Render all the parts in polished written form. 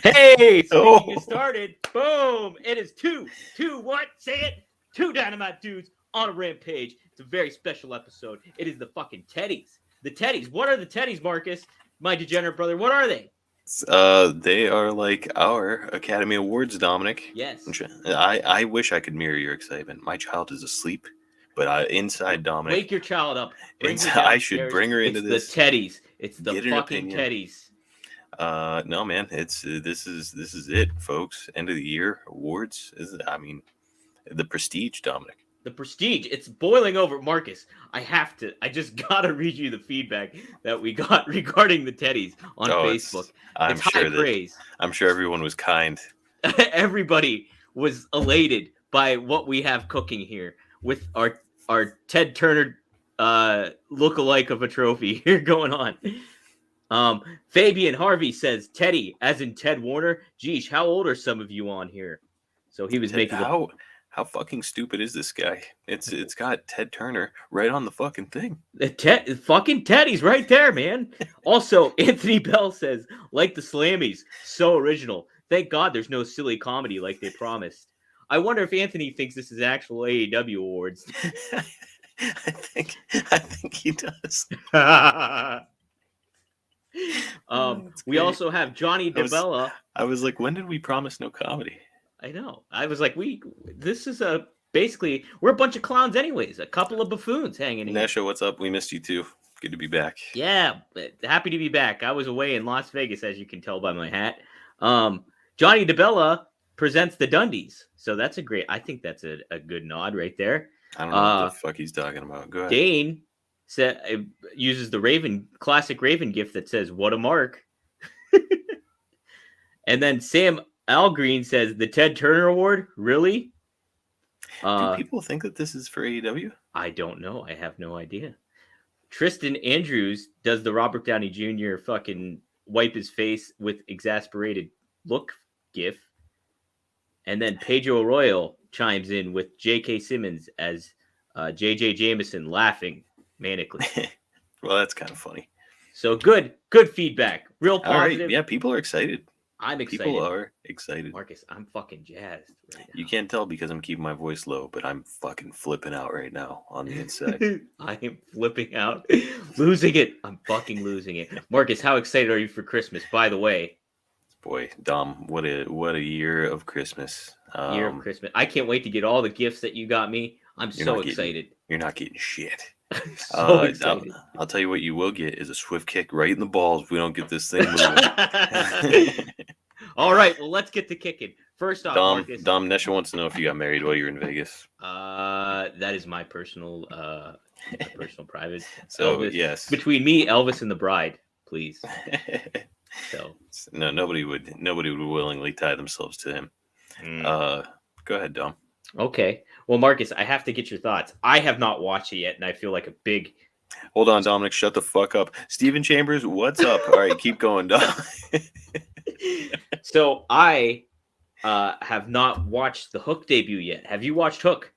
Hey, Oh. speaking started. Boom. It is two what? Say it. Two Dynamite dudes on a Rampage. It's a very special episode. It is the fucking Teddies. The Teddies. What are the Teddies, Marcus? My degenerate brother. What are they? They are like our Academy Awards, Dominic. Yes. I wish I could mirror your excitement. My child is asleep, but inside Dominic. Wake your child up. I should bring her into this. It's the Teddies. It's the Get an fucking opinion. Teddies. No, man. It's this is it, folks. End of the year awards. The prestige, Dominic. The prestige. It's boiling over. Marcus, I just gotta read you the feedback that we got regarding the Teddies on Facebook. I'm sure praise. I'm sure everyone was kind. Everybody was elated by what we have cooking here with our Ted Turner look-alike of a trophy here going on. Fabian Harvey says Teddy, as in Ted Warner. Geesh, how old are some of you on here? So he was making how fucking stupid is this guy? It's got Ted Turner right on the fucking thing. Fucking Teddy's right there, man. Also, Anthony Bell says, like the Slammies, so original. Thank God there's no silly comedy like they promised. I wonder if Anthony thinks this is actual AEW awards. I think he does. We also have Johnny DeBella. I was like, when did we promise no comedy? I know. I was like, this is basically, we're a bunch of clowns anyways. A couple of buffoons hanging in. Nesha, what's up? We missed you too. Good to be back. Yeah, happy to be back. I was away in Las Vegas, as you can tell by my hat. Johnny DeBella presents the Dundies. So that's I think that's a good nod right there. I don't know what the fuck he's talking about. Go ahead. Dane uses the classic Raven gift that says, what a mark. And then Sam Algreen says, the Ted Turner Award? Really? Do people think that this is for AEW? I don't know. I have no idea. Tristan Andrews does the Robert Downey Jr. fucking wipe his face with exasperated look gif. And then Pedro Arroyo chimes in with J.K. Simmons as J.J. Jameson laughing manically. Well, that's kind of funny. So good feedback. Real positive. All right. Yeah, people are excited. I'm excited. People are excited. Marcus, I'm fucking jazzed right now. You can't tell because I'm keeping my voice low, but I'm fucking flipping out right now on the inside. I am flipping out. Losing it. I'm fucking losing it. Marcus, how excited are you for Christmas, by the way? Boy, Dom, what a year of Christmas. Year of Christmas. I can't wait to get all the gifts that you got me. I'm so excited. You're not getting shit. So excited. I'll tell you what you will get is a swift kick right in the balls if we don't get this thing moving. All right, well, let's get to kicking. First off, Marcus, Dom Nesha wants to know if you got married while you were in Vegas. That is my personal private. So Elvis, yes, between me, Elvis, and the bride, please. So no, nobody would willingly tie themselves to him. Go ahead, Dom. Okay. Well, Marcus, I have to get your thoughts. I have not watched it yet, and I feel like a big... Hold on, Dominic. Shut the fuck up. Steven Chambers, what's up? All right, keep going, Dom. So I have not watched the Hook debut yet. Have you watched Hook?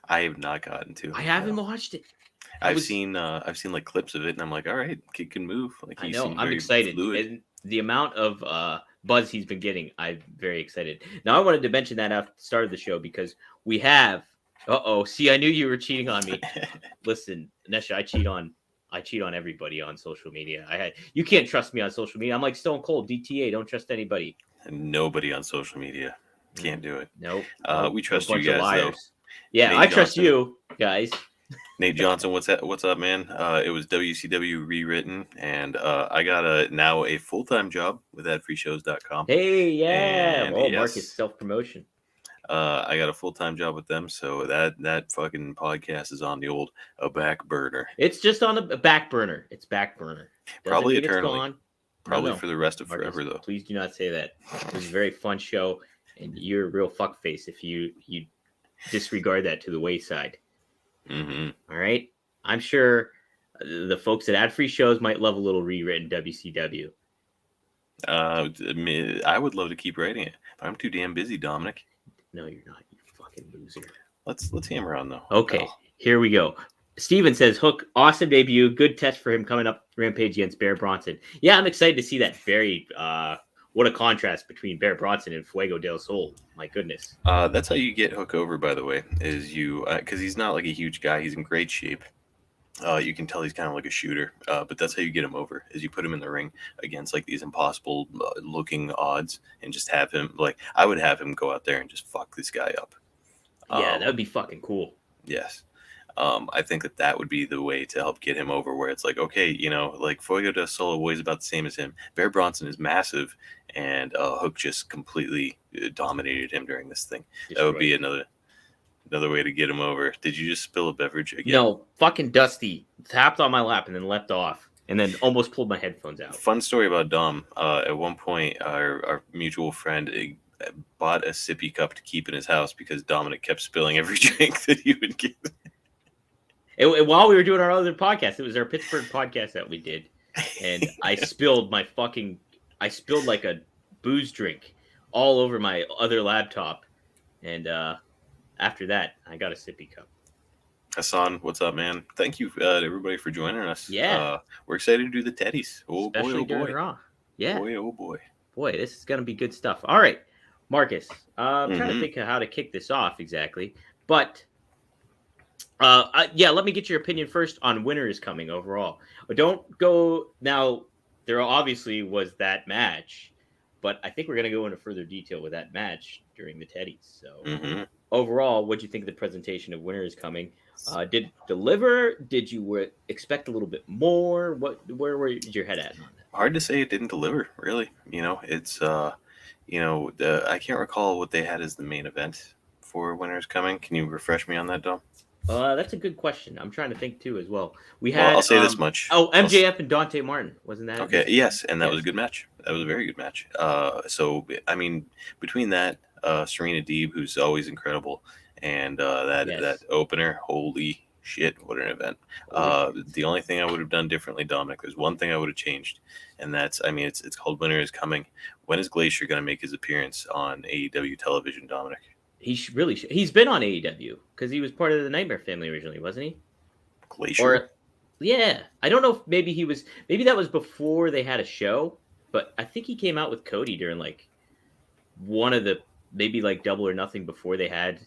I have not gotten to. I haven't watched it. I've seen like clips of it, and I'm like, all right, kid can move. Like, I know. I'm excited. And the amount of buzz he's been getting, I'm very excited. Now, I wanted to mention that at the start of the show because we have. See, I knew you were cheating on me. Listen, Nesha, I cheat on everybody on social media. You can't trust me on social media. I'm like Stone Cold, DTA. Don't trust anybody. Nobody on social media. Can't do it. Nope. We trust you guys, though. Yeah, Nate I trust Johnson. You guys. Nate Johnson, what's up, man? It was WCW rewritten, and I got now a full-time job with adfreeshows.com. Hey, yeah. And, Marcus, self-promotion. I got a full-time job with them, so that fucking podcast is on the old back burner. It's just on the back burner. It's back burner. Probably eternally. Probably for the rest of Marcus, forever, though. Please do not say that. It was a very fun show, and you're a real fuckface if you disregard that to the wayside. Mm-hmm. All right? I'm sure the folks at Ad Free Shows might love a little rewritten WCW. I would love to keep writing it, but I'm too damn busy, Dominic. No, you're not, you fucking loser. Let's hammer on, though. Okay, Here we go. Steven says, Hook, awesome debut. Good test for him coming up Rampage against Bear Bronson. Yeah, I'm excited to see that very what a contrast between Bear Bronson and Fuego del Sol. My goodness. That's how you get Hook over, by the way, is you because he's not like a huge guy. He's in great shape. You can tell he's kind of like a shooter, but that's how you get him over, is you put him in the ring against like these impossible looking odds and just have him, like, I would have him go out there and just fuck this guy up. Yeah, that would be fucking cool. Yes. I think that would be the way to help get him over, where it's like, okay, you know, like Fuego del Sol weighs about the same as him. Bear Bronson is massive, and Hook just completely dominated him during this thing. That would be another way to get him over. Did you just spill a beverage again? No, fucking Dusty tapped on my lap and then leapt off, and then almost pulled my headphones out. Fun story about Dom. At one point, our mutual friend bought a sippy cup to keep in his house because Dominic kept spilling every drink that he would get. While we were doing our other podcast, it was our Pittsburgh podcast that we did, and I spilled like a booze drink all over my other laptop, and after that, I got a sippy cup. Hassan, what's up, man? Thank you to everybody for joining us. Yeah. We're excited to do the Teddies. Oh, especially boy, oh, boy. Raw. Yeah. Boy, oh, boy. Boy, this is going to be good stuff. All right, Marcus. I'm trying to think of how to kick this off exactly. But, let me get your opinion first on winner is coming overall. Don't go now. There obviously was that match, but I think we're going to go into further detail with that match during the Teddies. So overall, what do you think of the presentation of winner is coming? Did it deliver? Did you expect a little bit more? Where was your head at on that? Hard to say it didn't deliver, really. You know, it's I can't recall what they had as the main event for Winter is Coming. Can you refresh me on that, Dom? That's a good question. I'm trying to think too as well. We had. I'll say this much. Oh, MJF and Dante Martin, wasn't that? Okay. Yes, and that was a good match. That was a very good match. So I mean, between that, Serena Deeb, who's always incredible, and that opener, holy shit, what an event. The only thing I would have done differently, Dominic, there's one thing I would have changed, and that's, I mean, it's called Winter is Coming. When is Glacier going to make his appearance on AEW television, Dominic? He's been on AEW because he was part of the Nightmare Family originally, wasn't he? Glacier? Yeah. I don't know if maybe that was before they had a show, but I think he came out with Cody during like one of the, maybe like Double or Nothing before they had,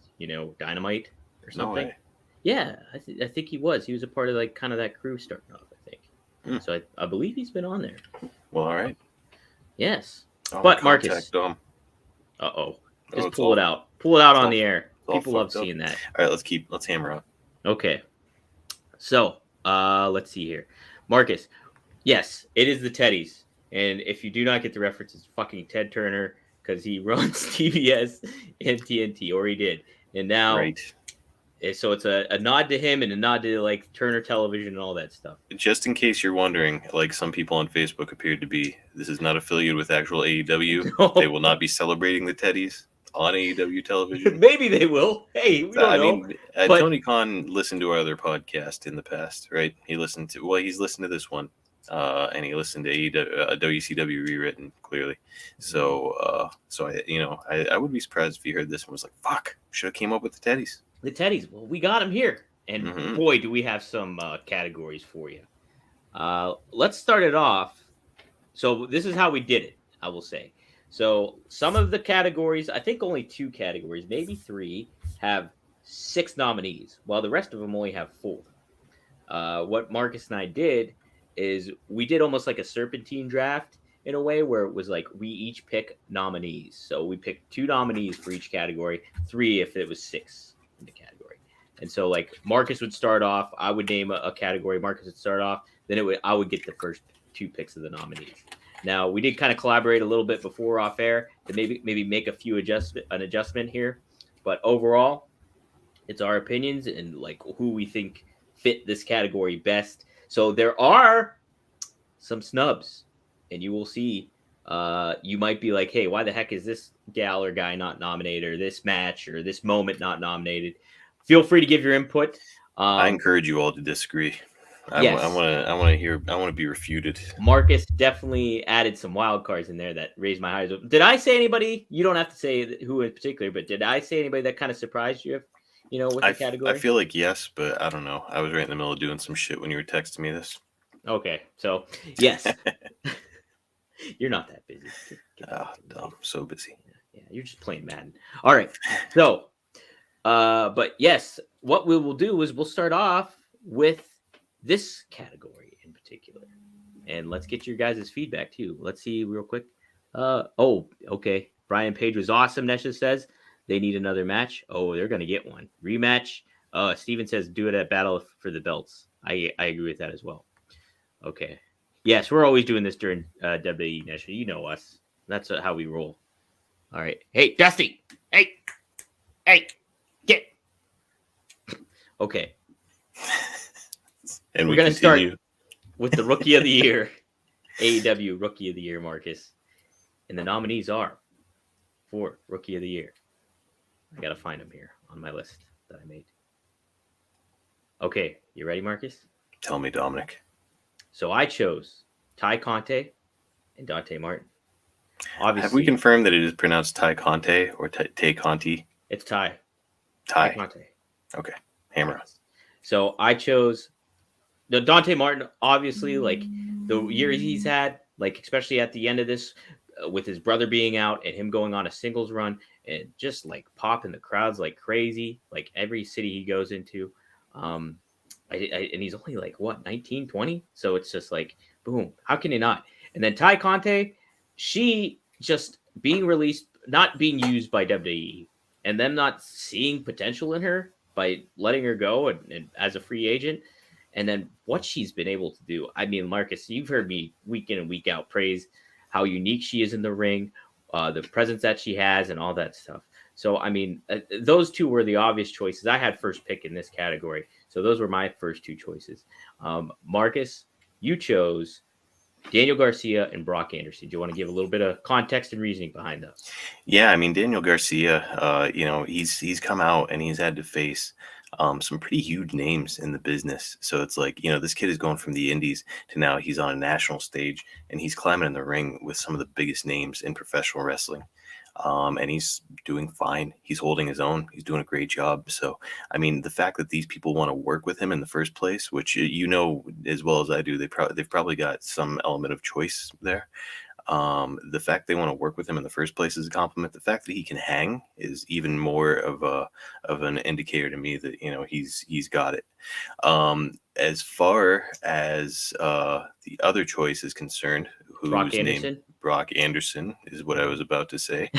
Dynamite or something. No way. Yeah, I think he was. He was a part of like kind of that crew starting off, I think. So I believe he's been on there. Well, all right. Yes. But Marcus. Dom. Uh-oh. Just pull it out. Pull it out on the air. People love seeing that. All right, let's hammer on. Okay. So, let's see here. Marcus. Yes, it is the Teddies. And if you do not get the reference, it's fucking Ted Turner because he runs TBS and TNT, or he did. And now, right. So it's a nod to him and a nod to like Turner Television and all that stuff. Just in case you're wondering, like some people on Facebook appeared to be, this is not affiliated with actual AEW. No. They will not be celebrating the Teddies on AEW television. Maybe they will. Hey, we don't know. But Tony Khan listened to our other podcast in the past, right? He's listened to this one, and he listened to WCW Rewritten, clearly. So I would be surprised if he heard this and was like, "Fuck, should have came up with the Teddies." The Teddies. Well, we got them here, and boy, do we have some categories for you. Let's start it off. So this is how we did it. I will say. So some of the categories, I think only 2 categories, maybe 3, have 6 nominees, while the rest of them only have 4. What Marcus and I did is we did almost like a serpentine draft in a way where it was like we each pick nominees. So we picked 2 nominees for each category, 3 if it was 6 in the category. And so like Marcus would start off, I would name a category, Marcus would start off, then I would get the first 2 picks of the nominees. Now, we did kind of collaborate a little bit before off air to maybe make an adjustment here. But overall, it's our opinions and like who we think fit this category best. So there are some snubs, and you will see. You might be like, hey, why the heck is this gal or guy not nominated, or this match or this moment not nominated? Feel free to give your input. I encourage you all to disagree. Yes. I want to be refuted. Marcus definitely added some wild cards in there that raised my eyes. Did I say anybody? You don't have to say who in particular, but did I say anybody that kind of surprised you? With the category? I feel like yes, but I don't know. I was right in the middle of doing some shit when you were texting me this. Okay, so yes. You're not that busy. I'm so busy. Yeah, you're just playing Madden. All right. So, but yes, what we will do is we'll start off with this category in particular. And let's get your guys' feedback too. Let's see real quick. Okay. Brian Page was awesome, Nesha says. They need another match. Oh, they're going to get one. Rematch. Steven says do it at Battle for the Belts. I agree with that as well. Okay. Yes, we're always doing this during WWE, Nesha. You know us. That's how we roll. All right. Hey, Dusty. Hey, get. Okay. And we're going to start with the Rookie of the Year. AEW Rookie of the Year, Marcus. And the nominees are for Rookie of the Year. I got to find them here on my list that I made. Okay, you ready, Marcus? Tell me, Dominic. So I chose Ty Conte and Dante Martin. Obviously, have we confirmed that it is pronounced Ty Conte or Tay Conti? It's Ty. Ty Conte. Okay, hammer. So I chose the Dante Martin. Obviously, like the year he's had, like especially at the end of this, with his brother being out and him going on a singles run and just like popping the crowds like crazy, like every city he goes into. And he's only like what 19, 20. So it's just like boom. How can you not? And then Ty Conte, she just being released, not being used by WWE, and them not seeing potential in her by letting her go and as a free agent. And then what she's been able to do. I mean, Marcus, you've heard me week in and week out praise how unique she is in the ring, the presence that she has, and all that stuff. So, I mean, those two were the obvious choices. I had first pick in this category. So those were my first two choices. Marcus, you chose Daniel Garcia and Brock Anderson. Do you want to give a little bit of context and reasoning behind those? Yeah, I mean, Daniel Garcia, he's come out and he's had to face some pretty huge names in the business. So it's like, this kid is going from the indies to now he's on a national stage and he's climbing in the ring with some of the biggest names in professional wrestling. And he's doing fine. He's holding his own. He's doing a great job. So, I mean, the fact that these people want to work with him in the first place, which as well as I do, they've probably got some element of choice there. The fact they want to work with him in the first place is a compliment. The fact that he can hang is even more of an indicator to me that he's got it. As far as the other choice is concerned, Brock Anderson. Brock Anderson is what I was about to say.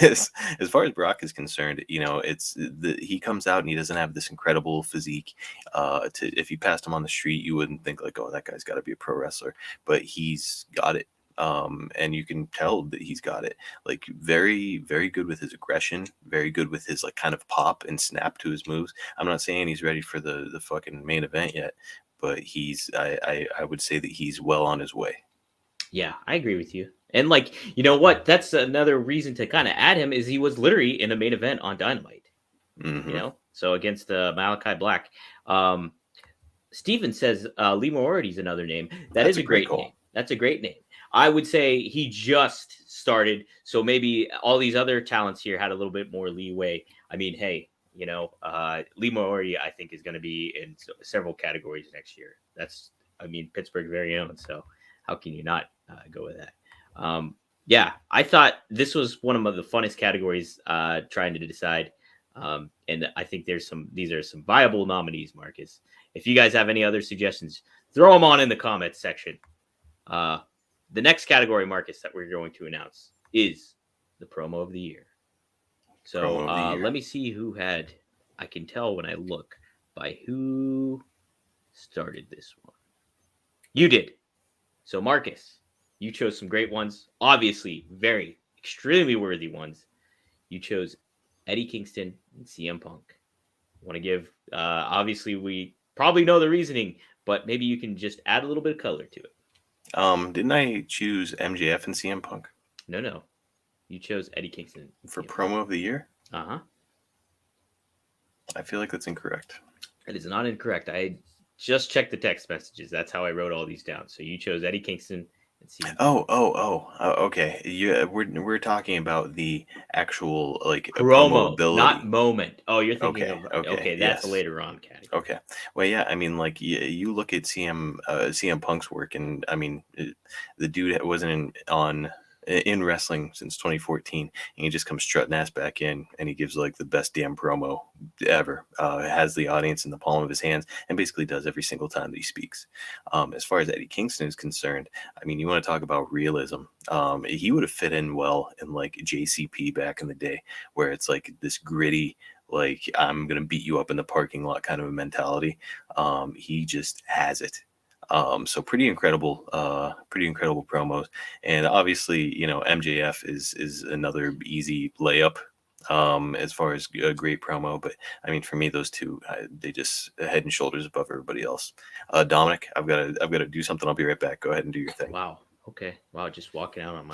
As far as Brock is concerned, he comes out and he doesn't have this incredible physique. If you passed him on the street, you wouldn't think like, oh, that guy's got to be a pro wrestler, but he's got it. And you can tell that he's got it. Like very, very good with his aggression, very good with his like kind of pop and snap to his moves. I'm not saying he's ready for the fucking main event yet, but I would say that he's well on his way. Yeah, I agree with you. And like, you know what? That's another reason to kind of add him is he was literally in a main event on Dynamite. Mm-hmm. So against Malachi Black. Steven says Lee Moriarty's another name. That's a great name. That's a great name. I would say he just started, so maybe all these other talents here had a little bit more leeway. I mean, hey, Lee Moriarty, I think, is going to be in several categories next year. That's, Pittsburgh's very own. So how can you not go with that? Yeah, I thought this was one of the funnest categories trying to decide. And I think these are some viable nominees, Marcus. If you guys have any other suggestions, throw them on in the comments section. The next category, Marcus, that we're going to announce is the promo of the year. So let me see who had. I can tell when I look by who started this one. You did. So Marcus, you chose some great ones. Obviously, very extremely worthy ones. You chose Eddie Kingston and CM Punk. I want to give. Obviously, we probably know the reasoning, but maybe you can just add a little bit of color to it. Didn't I choose MJF and CM Punk? No. You chose Eddie Kingston. For promo of the year? Uh-huh. I feel like that's incorrect. It is not incorrect. I just checked the text messages. That's how I wrote all these down. So you chose Eddie Kingston Okay. Yeah, we're talking about the actual like promo Promo, not ability. moment. Oh, you're thinking of Okay, that's a yes. later on category. Okay. Well, yeah, I mean, like you look at CM Punk's work, and I mean, the dude wasn't in wrestling since 2014, and he just comes strutting ass back in, and he gives like the best damn promo ever. Has the audience in the palm of his hands, and basically does every single time that he speaks. As far as Eddie Kingston is concerned, I mean, you want to talk about realism. He would have fit in well in like JCP back in the day, where it's like this gritty, like I'm gonna beat you up in the parking lot kind of a mentality. He just has it. So pretty incredible promos, and obviously MJF is another easy layup as far as a great promo. But I mean, for me, those two they just head and shoulders above everybody else. Dominic, I've got to do something. I'll be right back. Go ahead and do your thing. Wow. Okay. Wow. Just walking out on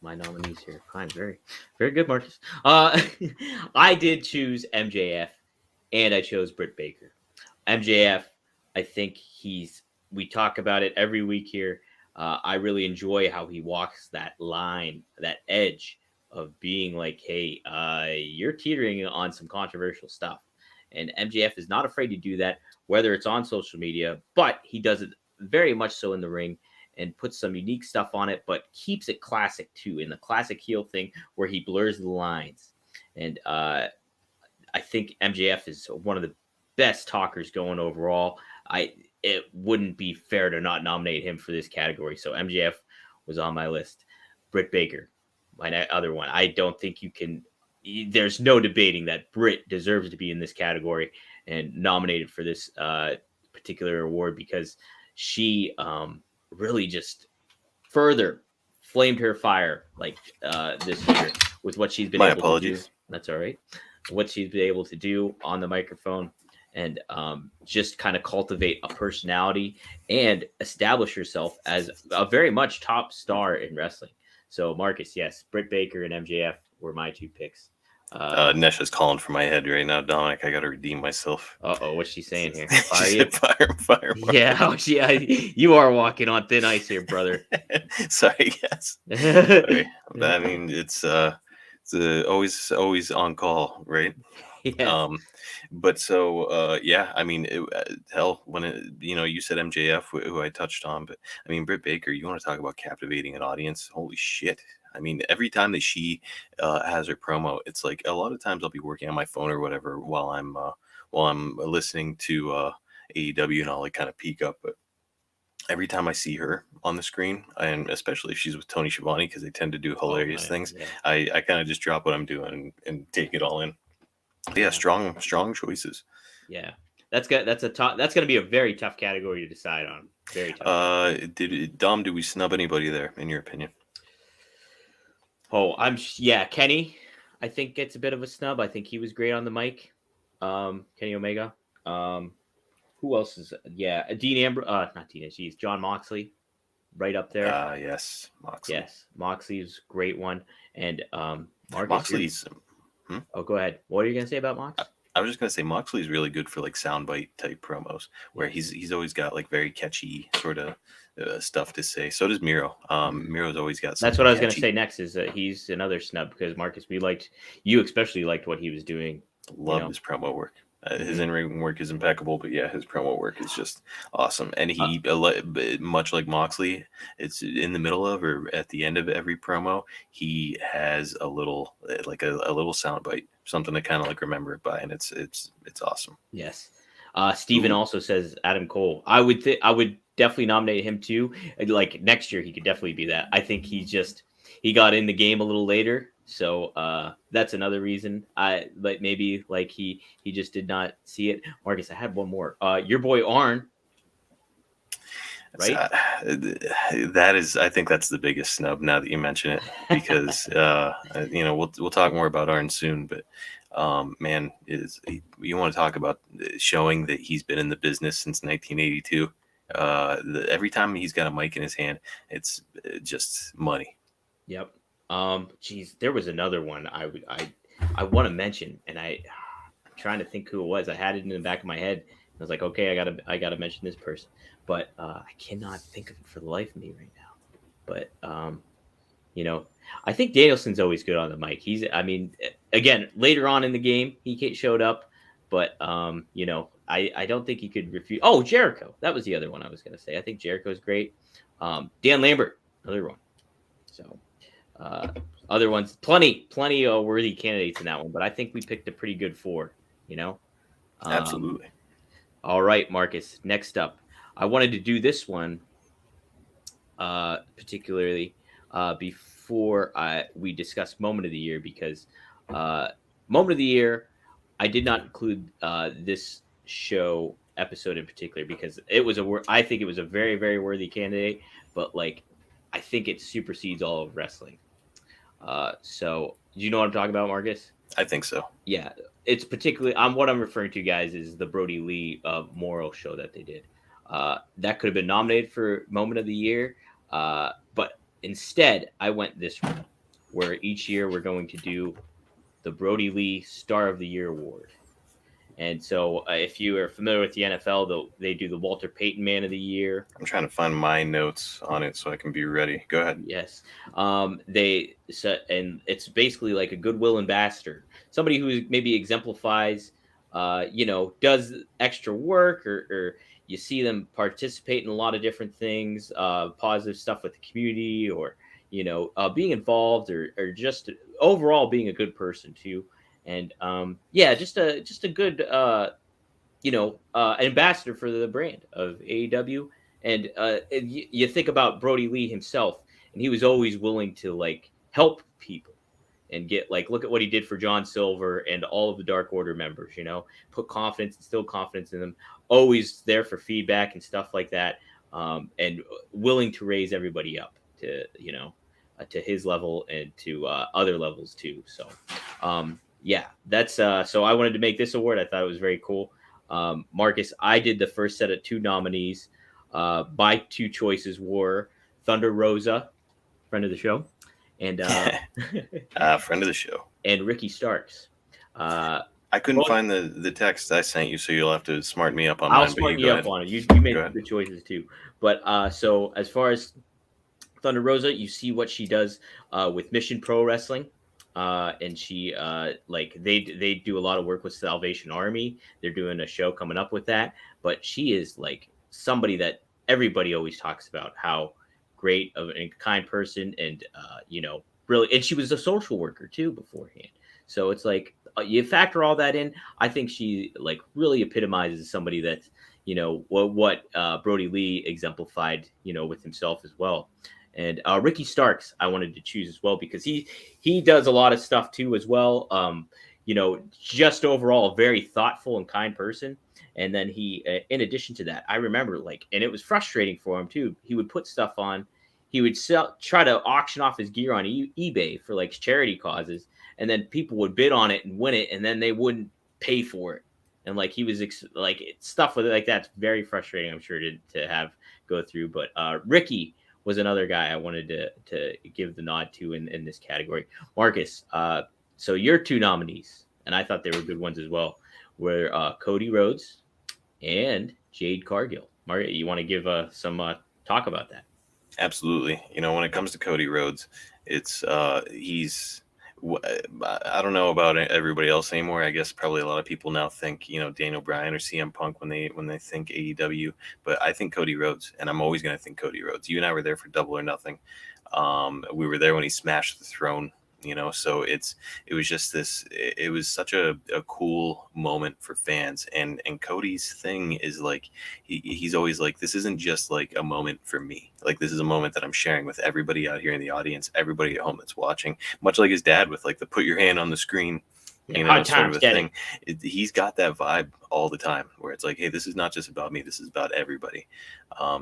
my nominees here. Fine. Very, very good, Marcus. I did choose MJF, and I chose Brit Baker. MJF, I think we talk about it every week here. I really enjoy how he walks that line, that edge of being like, hey, you're teetering on some controversial stuff. And MJF is not afraid to do that, whether it's on social media, but he does it very much so in the ring and puts some unique stuff on it, but keeps it classic too, in the classic heel thing where he blurs the lines. And I think MJF is one of the best talkers going overall. It wouldn't be fair to not nominate him for this category. So MJF was on my list. Brit Baker, my other one. I don't think there's no debating that Brit deserves to be in this category and nominated for this particular award because she really just further flamed her fire like this year with what she's been able to do. That's all right. What she's been able to do on the microphone and just kind of cultivate a personality and establish herself as a very much top star in wrestling. So Marcus, yes, Brit Baker and MJF were my two picks. Nesha's calling for my head right now, Dominic. I got to redeem myself. What's she saying here? Fire. Fire. Yeah, you are walking on thin ice here, brother. Sorry, yes. Sorry. I mean, it's always on call, right? Yes. But so yeah, I mean, hell, when you said MJF, who I touched on, but I mean, Britt Baker, you want to talk about captivating an audience? Holy shit. I mean, every time that she has her promo, it's like a lot of times I'll be working on my phone or whatever while I'm listening to AEW, and I'll like kind of peek up. But every time I see her on the screen, and especially if she's with Tony Schiavone, because they tend to do hilarious things, yeah. I kind of just drop what I'm doing and take it all in. Yeah, strong choices. Yeah. That's good. That's going to be a very tough category to decide on. Very tough. Dom, do we snub anybody there, in your opinion? Oh, Kenny, I think gets a bit of a snub. I think he was great on the mic. Kenny Omega. Who else is? Yeah, Dean Ambrose. Not Dean. She's John Moxley, right up there. Yes, Moxley. Yes, Moxley's a great one, and Marcus, Moxley's. Oh, go ahead. What are you gonna say about Mox? I was just gonna say Moxley's really good for like soundbite type promos, where he's always got like very catchy sort of stuff to say. So does Miro. Miro's always got. That's what I was gonna say next. Is that he's another snub because Marcus, you especially liked what he was doing. Love his promo work. His in-ring work is impeccable, but yeah, his promo work is just awesome. And he, much like Moxley, it's in the middle of or at the end of every promo, he has a little soundbite, something to kind of like remember it by, and it's awesome. Yes. Steven also says Adam Cole. I would definitely nominate him too. Like next year, he could definitely be that. I think he got in the game a little later. So that's another reason. Maybe he just did not see it. Marcus, I had one more. Your boy Arn, right? I think that's the biggest snub now that you mention it, because we'll talk more about Arn soon. But man, you want to talk about showing that he's been in the business since 1982. Every time he's got a mic in his hand, it's just money. Yep. There was another one I want to mention, and I'm trying to think who it was. I had it in the back of my head. I was like, okay, I gotta mention this person, but I cannot think of it for the life of me right now. But I think Danielson's always good on the mic. Again, later on in the game, he showed up, but I don't think he could refuse. Oh, Jericho. That was the other one I was going to say. I think Jericho's great. Dan Lambert, another one. So, other ones, plenty of worthy candidates in that one, but I think we picked a pretty good 4, Absolutely. All right, Marcus, next up. I wanted to do this one particularly before we discuss Moment of the Year, because Moment of the Year, I did not include this show episode in particular because I think it was a very, very worthy candidate, but I think it supersedes all of wrestling. So do you know what I'm talking about, Marcus? I think so. Yeah, it's particularly what I'm referring to, guys, is the Brodie Lee Morrow show that they did. That could have been nominated for Moment of the Year, but instead I went this route, where each year we're going to do the Brodie Lee Star of the Year award. And so if you are familiar with the NFL, they do the Walter Payton Man of the Year. I'm trying to find my notes on it so I can be ready. Go ahead. Yes. And it's basically like a goodwill ambassador, somebody who maybe exemplifies, does extra work, or you see them participate in a lot of different things, positive stuff with the community, or, being involved, or just overall being a good person too. And just a good ambassador for the brand of AEW. And you think about Brodie Lee himself, and he was always willing to help people and look at what he did for John Silver and all of the Dark Order members, put confidence, instill confidence in them, always there for feedback and stuff like that. And willing to raise everybody up to, to his level and to other levels too. So, that's so I wanted to make this award. I thought it was very cool. Marcus, I did the first set of 2 nominees. My 2 choices were Thunder Rosa, friend of the show, and friend of the show, and Ricky Starks. I couldn't find the text I sent you, so you'll have to smart me up on I'll mine. Smart you up on it. You made the choices too. But so as far as Thunder Rosa, you see what she does with Mission Pro Wrestling. And she they do a lot of work with Salvation Army. They're doing a show coming up with that, but she is somebody that everybody always talks about, how great of a kind person, and really, and she was a social worker too beforehand. So it's you factor all that in. I think she really epitomizes somebody that's what Brodie Lee exemplified with himself as well. And Ricky Starks, I wanted to choose as well because he does a lot of stuff too as well. Just overall a very thoughtful and kind person. And then he, in addition to that, I remember and it was frustrating for him too. He would put stuff on, he would try to auction off his gear on eBay for charity causes, and then people would bid on it and win it, and then they wouldn't pay for it. And he was stuff with it that's very frustrating, I'm sure, to have go through. But Ricky was another guy I wanted to give the nod to in this category. Marcus, so your 2 nominees, and I thought they were good ones as well, were Cody Rhodes and Jade Cargill. Marcus, you want to give some talk about that? Absolutely. When it comes to Cody Rhodes, it's I don't know about everybody else anymore. I guess probably a lot of people now think, Daniel Bryan or CM Punk when they think AEW, but I think Cody Rhodes, and I'm always going to think Cody Rhodes. You and I were there for Double or Nothing. We were there when he smashed the throne, so it was just this, it was such a cool moment for fans. And Cody's thing is he's always this isn't just a moment for me. This is a moment that I'm sharing with everybody out here in the audience, everybody at home that's watching, much like his dad with the put your hand on the screen, sort of a thing. He's got that vibe all the time where it's hey, this is not just about me, this is about everybody.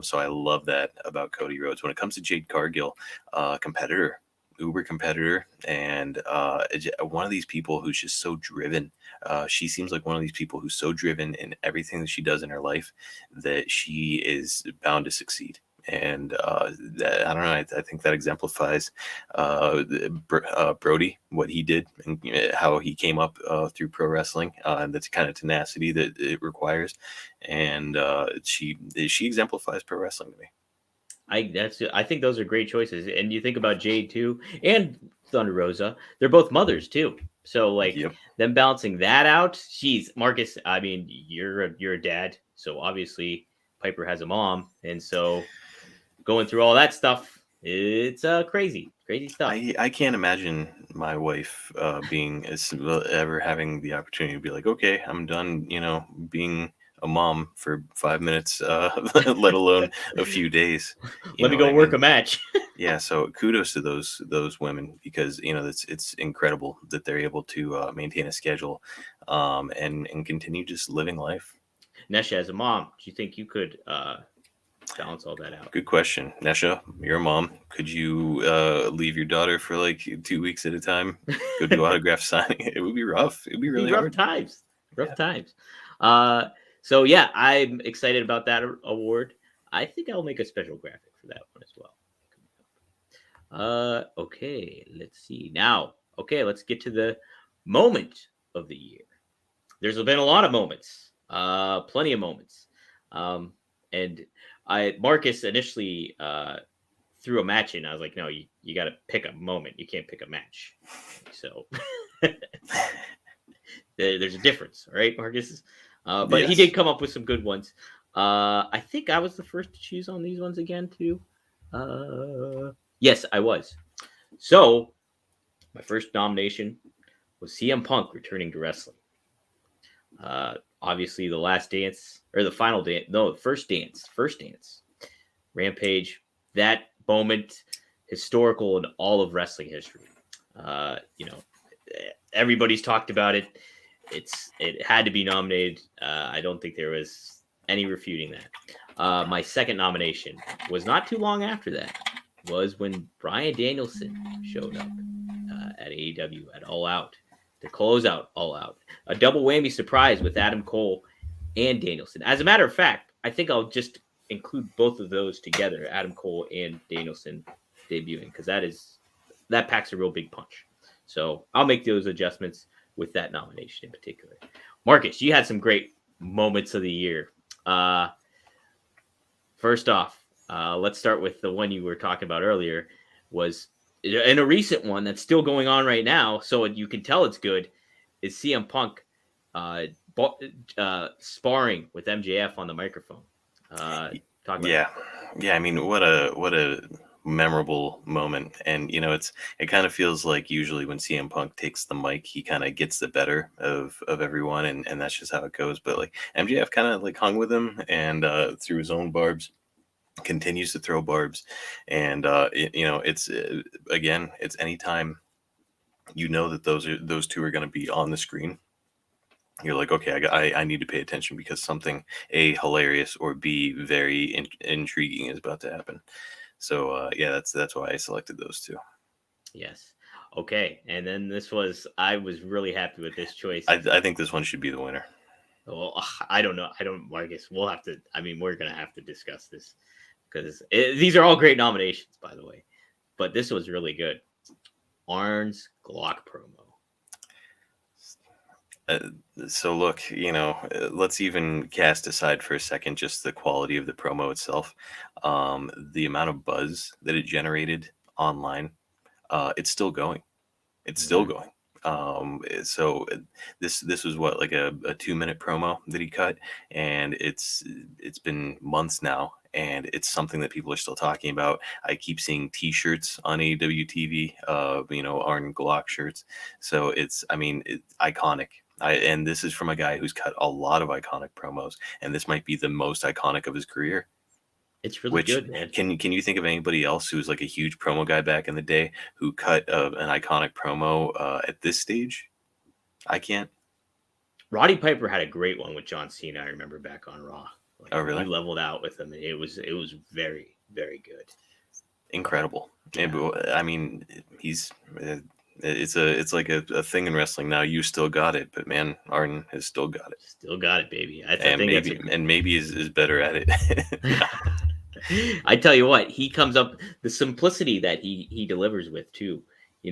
So I love that about Cody Rhodes. When it comes to Jade Cargill, competitor, uber competitor, and one of these people who's just so driven. She seems like one of these people who's so driven in everything that she does in her life that she is bound to succeed. And that, I don't know, I think that exemplifies Brodie, what he did, and how he came up through pro wrestling, and that's kind of tenacity that it requires. And she exemplifies pro wrestling to me. I think those are great choices. And you think about Jade too, and Thunder Rosa. They're both mothers too. So like them balancing that out. Geez, Marcus. I mean, you're a dad, so obviously Piper has a mom, and so going through all that stuff, it's crazy stuff. I can't imagine my wife ever having the opportunity to be like, okay, I'm done, being a mom for 5 minutes, let alone a few days. Let me go work a match. Yeah, so kudos to those women, because it's incredible that they're able to maintain a schedule, and continue just living life. Nesha, as a mom, do you think you could balance all that out? Good question. Nesha, you're a mom. Could you leave your daughter for like 2 weeks at a time? Go do autograph signing? It would be rough. It'd be really rough times. Rough times. So yeah, I'm excited about that award. I think I'll make a special graphic for that one as well. Okay, let's see. Now, let's get to the moment of the year. There's been a lot of moments. Plenty of moments. And Marcus initially threw a match in. I was like, no, you got to pick a moment. You can't pick a match. So there's a difference, right, Marcus? But he did come up with some good ones. I think I was the first to choose on these ones again, too. Yes, I was. So my first nomination was CM Punk returning to wrestling. Obviously, the last dance, or the final dance. No, first dance. Rampage. That moment, historical in all of wrestling history. Everybody's talked about it. It had to be nominated. I don't think there was any refuting that. My second nomination was not too long after that. Was when Bryan Danielson showed up at AEW at All Out to close out All Out. A double whammy surprise with Adam Cole and Danielson. As a matter of fact, I think I'll just include both of those together, Adam Cole and Danielson debuting, because that packs a real big punch. So I'll make those adjustments with that nomination in particular. Marcus, you had some great moments of the year. First off, let's start with the one you were talking about earlier, was in a recent one that's still going on right now, so you can tell it's good, is CM Punk sparring with MJF on the microphone. Yeah. I mean, what a memorable moment. And it kind of feels like usually when CM Punk takes the mic, he kind of gets the better of everyone, and that's just how it goes. But like MJF kind of like hung with him and threw his own barbs, continues to throw barbs, and it's again, it's anytime that those two are going to be on the screen, you're like, okay, I need to pay attention, because something A, hilarious, or B, very intriguing is about to happen. So that's why I selected those two. Yes. Okay. And then I was really happy with this choice. I think this one should be the winner. Well, I don't know. I guess we'll have to. I mean, we're gonna have to discuss this, because these are all great nominations, by the way. But this was really good. Arn's Glock promo. So look, let's even cast aside for a second just the quality of the promo itself. The amount of buzz that it generated online, it's still going. It's still going. So this was what, like a 2-minute promo that he cut, and it's been months now, and it's something that people are still talking about. I keep seeing T-shirts on AEW TV, Arn Glock shirts. So it's iconic. And this is from a guy who's cut a lot of iconic promos, and this might be the most iconic of his career. It's really good, man. Can you think of anybody else who was like a huge promo guy back in the day who cut an iconic promo at this stage? I can't. Roddy Piper had a great one with John Cena. I remember back on Raw. Like, oh, really? He leveled out with him. It was very, very good. Incredible. Yeah. I mean, it's like a thing in wrestling now. You still got it, but man, Arn has still got it. Still got it, baby. Maybe is better at it. I tell you what, he comes up, the simplicity that he delivers with too. He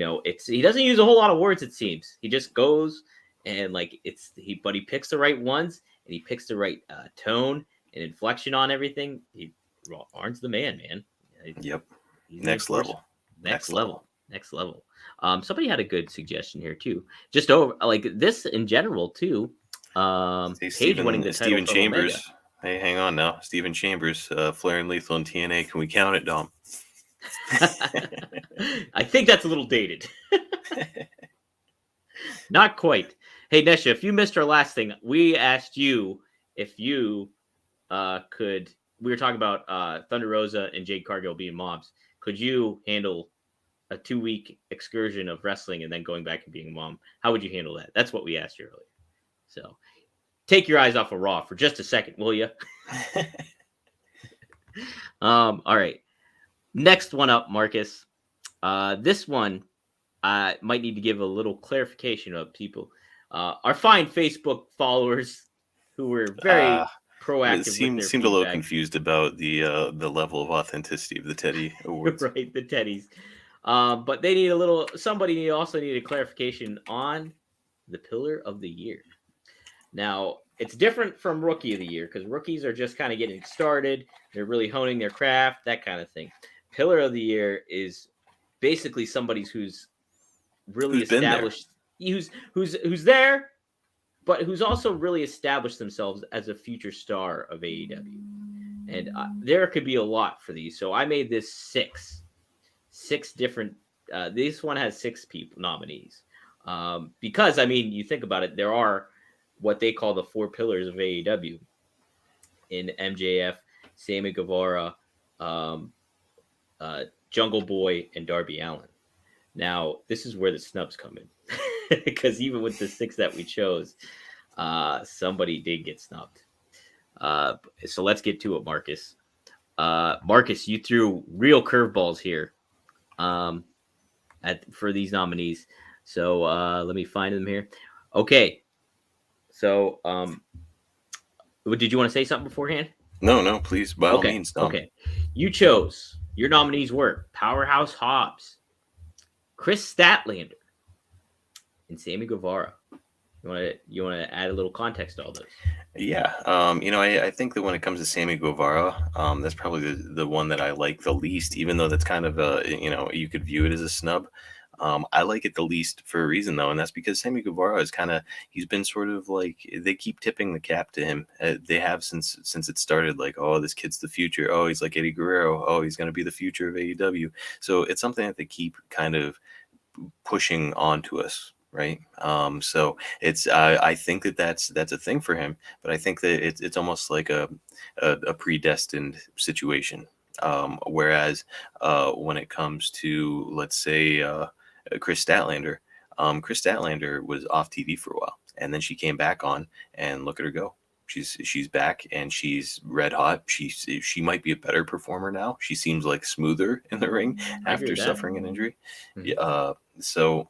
doesn't use a whole lot of words. It seems he just goes and but he picks the right ones, and he picks the right tone and inflection on everything. Arn's the man. Yep. Next level. Next level. Somebody had a good suggestion here too. Just over like this in general too. Paige winning the title Steven from Chambers. Omega. Hey, hang on now. Steven Chambers, Flair and Lethal and TNA. Can we count it, Dom? I think that's a little dated. Not quite. Hey, Nesha, if you missed our last thing, we asked you if you could. We were talking about Thunder Rosa and Jade Cargill being moms. Could you handle a 2-week excursion of wrestling and then going back and being a mom? How would you handle that? That's what we asked you earlier. So take your eyes off of Raw for just a second, will you? All right. Next one up, Marcus. This one I might need to give a little clarification of people. Our fine Facebook followers who were very proactive. Seemed a little confused about the level of authenticity of the Teddy Awards. Right, the Teddies. But they need somebody also needed clarification on the Pillar of the Year. Now, it's different from Rookie of the Year because rookies are just kind of getting started. They're really honing their craft, that kind of thing. Pillar of the Year is basically somebody who's really established, who's there, but who's also really established themselves as a future star of AEW. And there could be a lot for these. So I made this six different. This one has 6 people nominees because I mean, you think about it, there are what they call the 4 pillars of AEW in MJF, Sammy Guevara, Jungle Boy, and Darby Allen. Now, this is where the snubs come in because even with the 6 that we chose, somebody did get snubbed. So let's get to it, Marcus. Marcus, you threw real curveballs here for these nominees. So let me find them here. Okay. So did you want to say something beforehand? No, please, by all means. Tom. Okay. Your nominees were Powerhouse Hobbs, Chris Statlander, and Sammy Guevara. You want to add a little context to all those? Yeah. I think that when it comes to Sammy Guevara, that's probably the one that I like the least, even though that's kind of you could view it as a snub. I like it the least for a reason, though, and that's because Sammy Guevara is he's been sort of like, they keep tipping the cap to him. They have since it started, like, oh, this kid's the future. Oh, he's like Eddie Guerrero. Oh, he's going to be the future of AEW. So it's something that they keep kind of pushing onto us. Right. So it's I think that's a thing for him, but I think that it's almost like a predestined situation. Whereas when it comes to, let's say, Chris Statlander was off TV for a while, and then she came back on, and look at her go. She's back, and she's red hot. She might be a better performer now. She seems like smoother in the ring after suffering an injury. Mm-hmm. So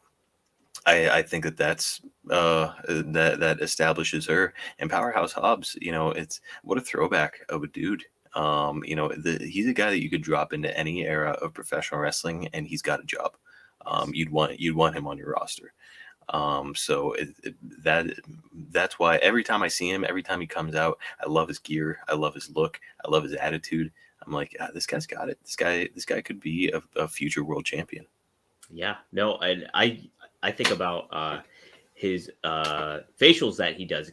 I think that's that establishes her. And Powerhouse Hobbs, it's what a throwback of a dude. He's a guy that you could drop into any era of professional wrestling, and he's got a job. You'd want him on your roster. So that's why every time I see him, every time he comes out, I love his gear, I love his look, I love his attitude. I'm like, this guy's got it. This guy could be a future world champion. Yeah, no, and I think about his facials that he does,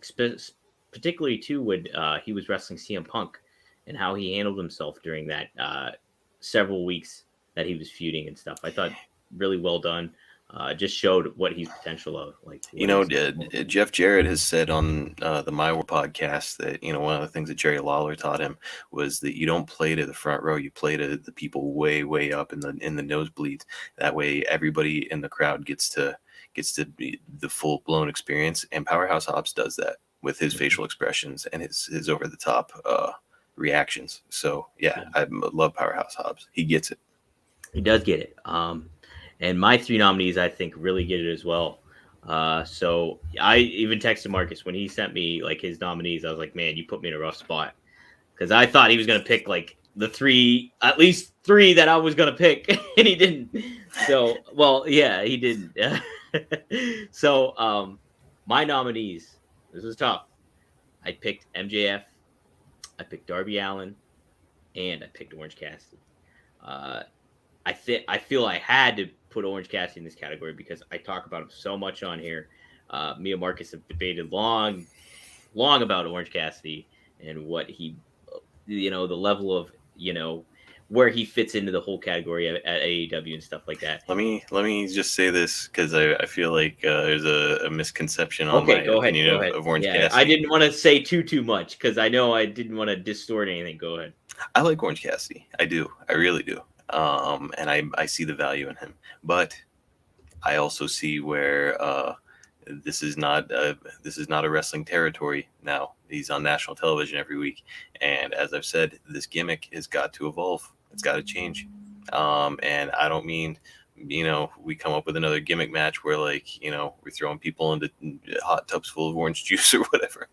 particularly too when he was wrestling CM Punk, and how he handled himself during that several weeks that he was feuding and stuff. I thought really well done. Just showed what he's potential of. Jeff Jarrett has said on the My World podcast that one of the things that Jerry Lawler taught him was that you don't play to the front row, you play to the people way up in the nosebleeds. That way, everybody in the crowd gets to be the full blown experience. And Powerhouse Hobbs does that with his facial expressions and his over the top reactions. So yeah, I love Powerhouse Hobbs. He gets it. He does get it. And my 3 nominees, I think, really get it as well. So I even texted Marcus when he sent me like his nominees. I was like, man, you put me in a rough spot, because I thought he was going to pick like at least three that I was going to pick, and he didn't. So, well, yeah, he didn't. So my nominees, this was tough. I picked MJF, I picked Darby Allen, and I picked Orange Cassidy. I feel I had to put Orange Cassidy in this category because I talk about him so much on here. Me and Marcus have debated long about Orange Cassidy and what he, the level of, where he fits into the whole category at AEW and stuff like that. Let me just say this because I feel like there's a misconception on my opinion of Orange Cassidy. I didn't want to say too much because I know I didn't want to distort anything. Go ahead. I like Orange Cassidy. I do. I really do. And I see the value in him, but I also see where this is not a wrestling territory now. He's on national television every week, and as I've said, this gimmick has got to evolve. It's got to change. And I don't mean, we come up with another gimmick match where we're throwing people into hot tubs full of orange juice or whatever.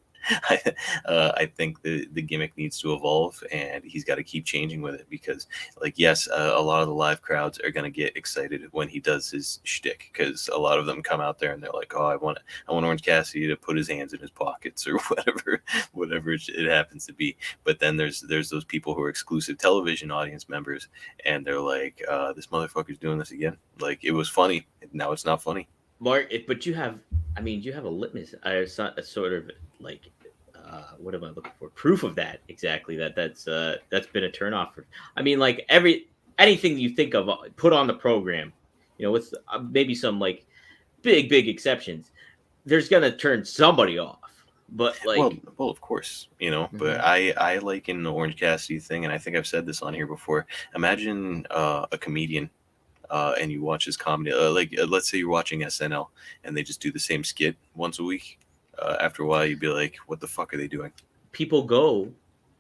I think the gimmick needs to evolve, and he's got to keep changing with it because, yes, a lot of the live crowds are going to get excited when he does his shtick because a lot of them come out there and they're like, "Oh, I want Orange Cassidy to put his hands in his pockets or whatever it happens to be." But then there's those people who are exclusive television audience members, and they're like, "This motherfucker's doing this again. It was funny, now it's not funny." Mark, but you have a litmus, a sort of what am I looking for? Proof of that exactly. That's been a turnoff for. Anything you think of, put on the program, with maybe some big exceptions, there's gonna turn somebody off. But well, of course, mm-hmm. But I like in the Orange Cassidy thing, and I think I've said this on here before. Imagine a comedian. And you watch his comedy, let's say you're watching SNL and they just do the same skit once a week. After a while, you'd be like, what the fuck are they doing? People go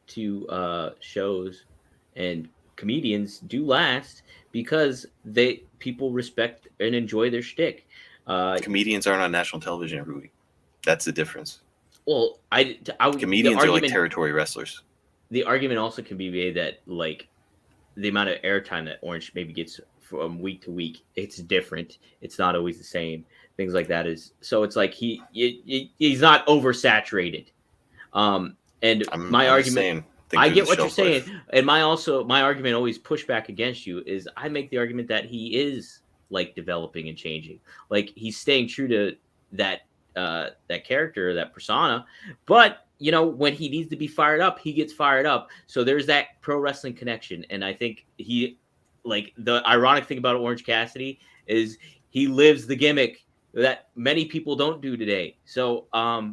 to shows and comedians do last because people respect and enjoy their shtick. Comedians aren't on national television every week. That's the difference. Well, comedians are like territory wrestlers. The argument also can be made that the amount of airtime that Orange maybe gets from week to week, it's different. It's not always the same. Things like that so it's like he's not oversaturated. And my argument, I get what you're saying, and my argument always push back against you is I make the argument that he is developing and changing, he's staying true to that character, that persona, but when he needs to be fired up, he gets fired up. So there's that pro wrestling connection, and I think he. The ironic thing about Orange Cassidy is he lives the gimmick that many people don't do today. So, I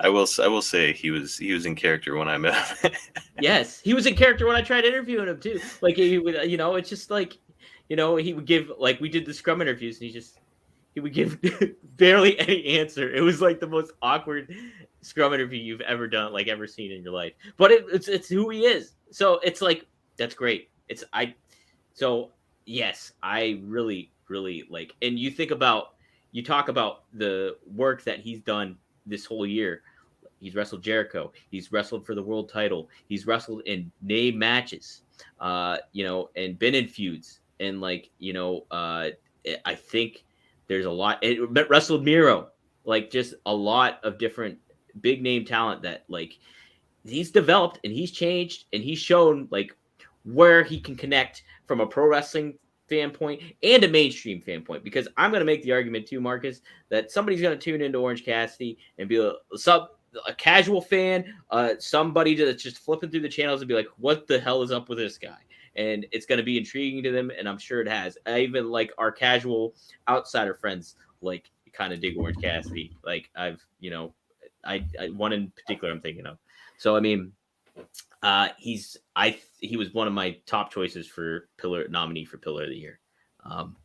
will say he was in character when I met him. Yes, he was in character when I tried interviewing him too. He would, it's just he would give we did the Scrum interviews, and he would give barely any answer. It was the most awkward Scrum interview you've ever done, ever seen in your life. But it's who he is. So it's that's great. So yes, I really, really and you talk about the work that he's done this whole year. He's wrestled Jericho. He's wrestled for the world title. He's wrestled in name matches, and been in feuds. And I think there's a lot. It wrestled Miro, just a lot of different big name talent that he's developed and he's changed and he's shown where he can connect from a pro wrestling standpoint and a mainstream standpoint. Because I'm going to make the argument too, Marcus, that somebody's going to tune into Orange Cassidy and be a casual fan, somebody that's just flipping through the channels and be like, what the hell is up with this guy? And it's going to be intriguing to them, and I'm sure it has. Even our casual outsider friends kind of dig Orange Cassidy. I've I one in particular I'm thinking of. So he was one of my top choices for nominee for Pillar of the Year. And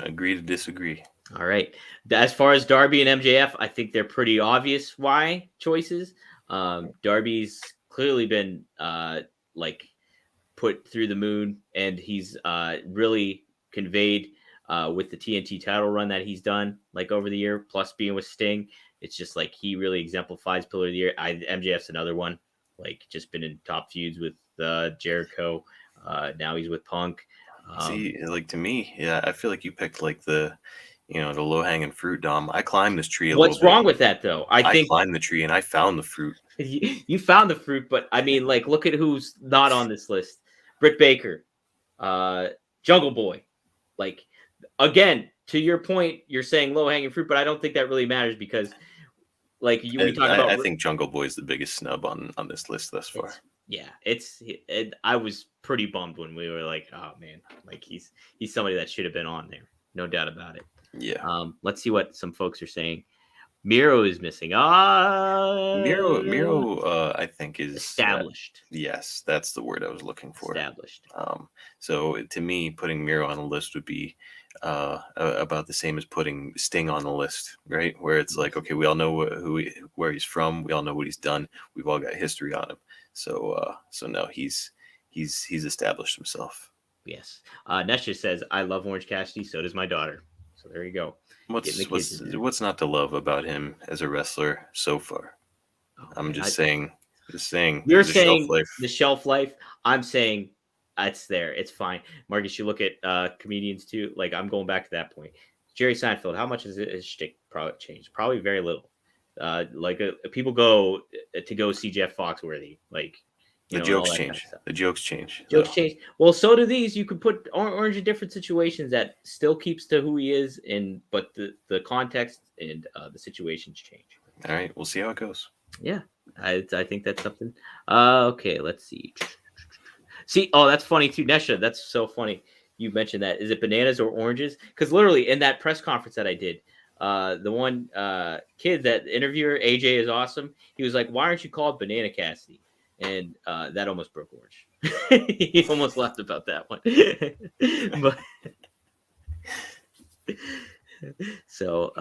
agree to disagree. All right. As far as Darby and MJF, I think they're pretty obvious why choices. Darby's clearly been put through the moon, and he's really conveyed with the TNT title run that he's done over the year, plus being with Sting. It's just he really exemplifies Pillar of the Year. MJF's another one, just been in top feuds with Jericho. Now he's with Punk. To me, yeah, I feel like you picked the low hanging fruit, Dom. I climbed this tree. What's wrong with that though? I climbed the tree and I found the fruit. You found the fruit, but look at who's not on this list. Brit Baker, Jungle Boy. Like, again, to your point, you're saying low hanging fruit, but I don't think that really matters because, like, we talk about. I think Jungle Boy is the biggest snub on this list thus far. I was pretty bummed when we were like, oh man, like he's somebody that should have been on there, no doubt about it. Yeah. Let's see what some folks are saying. Miro is missing. Miro, I think is established. Yes, that's the word I was looking for. Established. So to me, putting Miro on the list would be about the same as putting Sting on the list, right? Where it's like, okay, we all know where he's from, we all know what he's done, we've all got history on him. So no, he's established himself. Yes. Nesha says, I love Orange Cassidy, so does my daughter. So there you go. What's not to love about him as a wrestler so far? I'm just saying. You're saying the shelf life. I'm saying it's there. It's fine. Marcus, you look at comedians too. Like, I'm going back to that point. Jerry Seinfeld, how much has his shtick probably changed? Probably very little. People go to see Jeff Foxworthy. Like, the jokes change. The jokes change. Jokes change. Well, so do these. You could put Orange in different situations that still keeps to who he is, but the context and the situations change. All right, we'll see how it goes. Yeah, I think that's something. Okay, let's see. That's funny too, Nesha. That's so funny. You mentioned that. Is it bananas or oranges? Because literally in that press conference that I did, the one kid, that interviewer, AJ is awesome. He was like, "Why aren't you called Banana Cassidy?" And that almost broke Orange. He almost laughed about that one. But so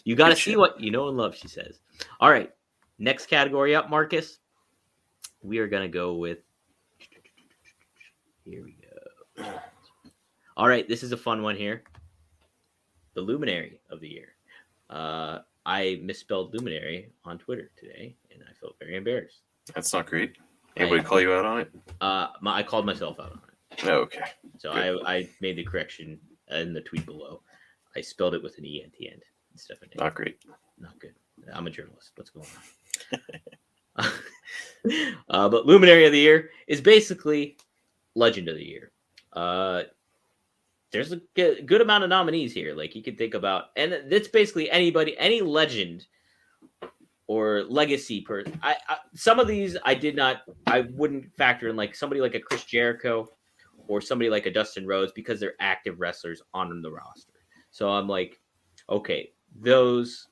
you got to see what you know and love, she says. All right, next category up, Marcus. We are gonna go with. Here we go. All right, this is a fun one here. The Luminary of the year. I misspelled Luminary on Twitter today, and I felt very embarrassed. That's not great. Anybody call you out on it? I called myself out on it. Oh, okay. So I made the correction in the tweet below. I spelled it with an E at the end instead of an A. Not great. Not good. I'm a journalist. What's going on? But Luminary of the Year is basically Legend of the Year. There's a good amount of nominees here. Like, you could think about, and it's basically anybody, any legend or legacy person. Some of these I wouldn't factor in, like somebody like a Chris Jericho or somebody like a Dustin Rhodes, because they're active wrestlers on the roster. So I'm like, okay, those,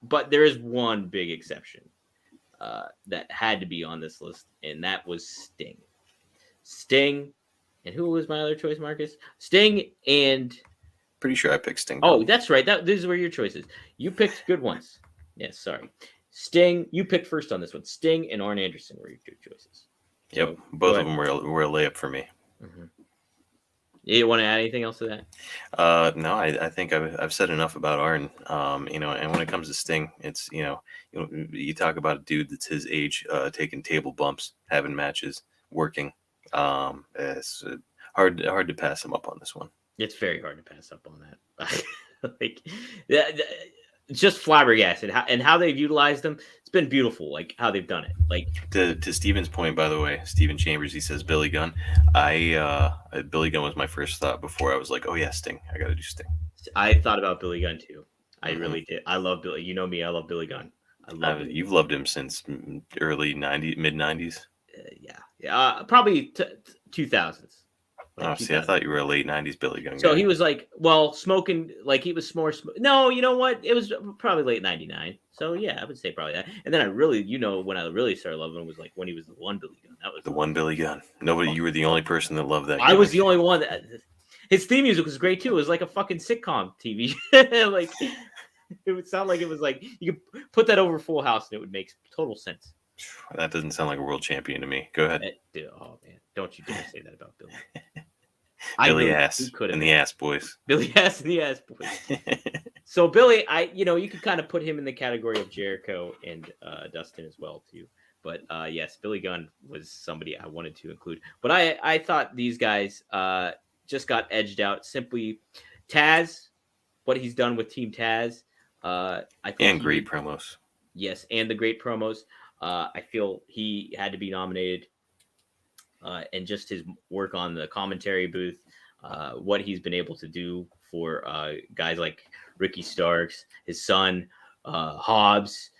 but there is one big exception that had to be on this list, and that was Sting. Sting. And who was my other choice, Marcus? Sting and... Pretty sure I picked Sting. Oh, that's right. These were your choices. You picked good ones. Yes, sorry. Sting, you picked first on this one. Sting and Arn Anderson were your two choices. Yep, so, both of them were a layup for me. Mm-hmm. You want to add anything else to that? No, I think I've said enough about Arn. And when it comes to Sting, it's you talk about a dude that's his age, taking table bumps, having matches, working. It's hard to pass him up on this one. It's very hard to pass up on that. It's just flabbergasted how they've utilized them. It's been beautiful, like how they've done it. Like, to Steven's point, by the way, Steven Chambers, he says Billy Gunn. Billy Gunn was my first thought before I was like, oh yeah, Sting. I got to do Sting. I thought about Billy Gunn too. I really did. I love Billy. You know me. I love Billy Gunn. You've loved him since early mid 90s. Yeah. Probably 2000s. Like see, I thought you were a late 90s Billy Gunn guy. So he was like, smoking, like he was more. No, you know what? It was probably late 99. So yeah, I would say probably that. And then when I really started loving him was like when he was the one Billy Gunn. That was the one Billy Gunn. You were the only person that loved that guy. I was the only one that. His theme music was great too. It was like a fucking sitcom TV. Like, it would sound like it was like you could put that over Full House and it would make total sense. That doesn't sound like a world champion to me. Go ahead. Oh man, don't you dare say that about Billy. Billy Ass and the Ass Boys. Billy Ass and the Ass Boys. So Billy, you could kind of put him in the category of Jericho and Dustin as well too. But yes, Billy Gunn was somebody I wanted to include. But I thought these guys just got edged out. Simply Taz, what he's done with Team Taz. Great promos. Yes, and the great promos. I feel he had to be nominated. and just his work on the commentary booth, what he's been able to do for guys like Ricky Starks, his son, Hobbs,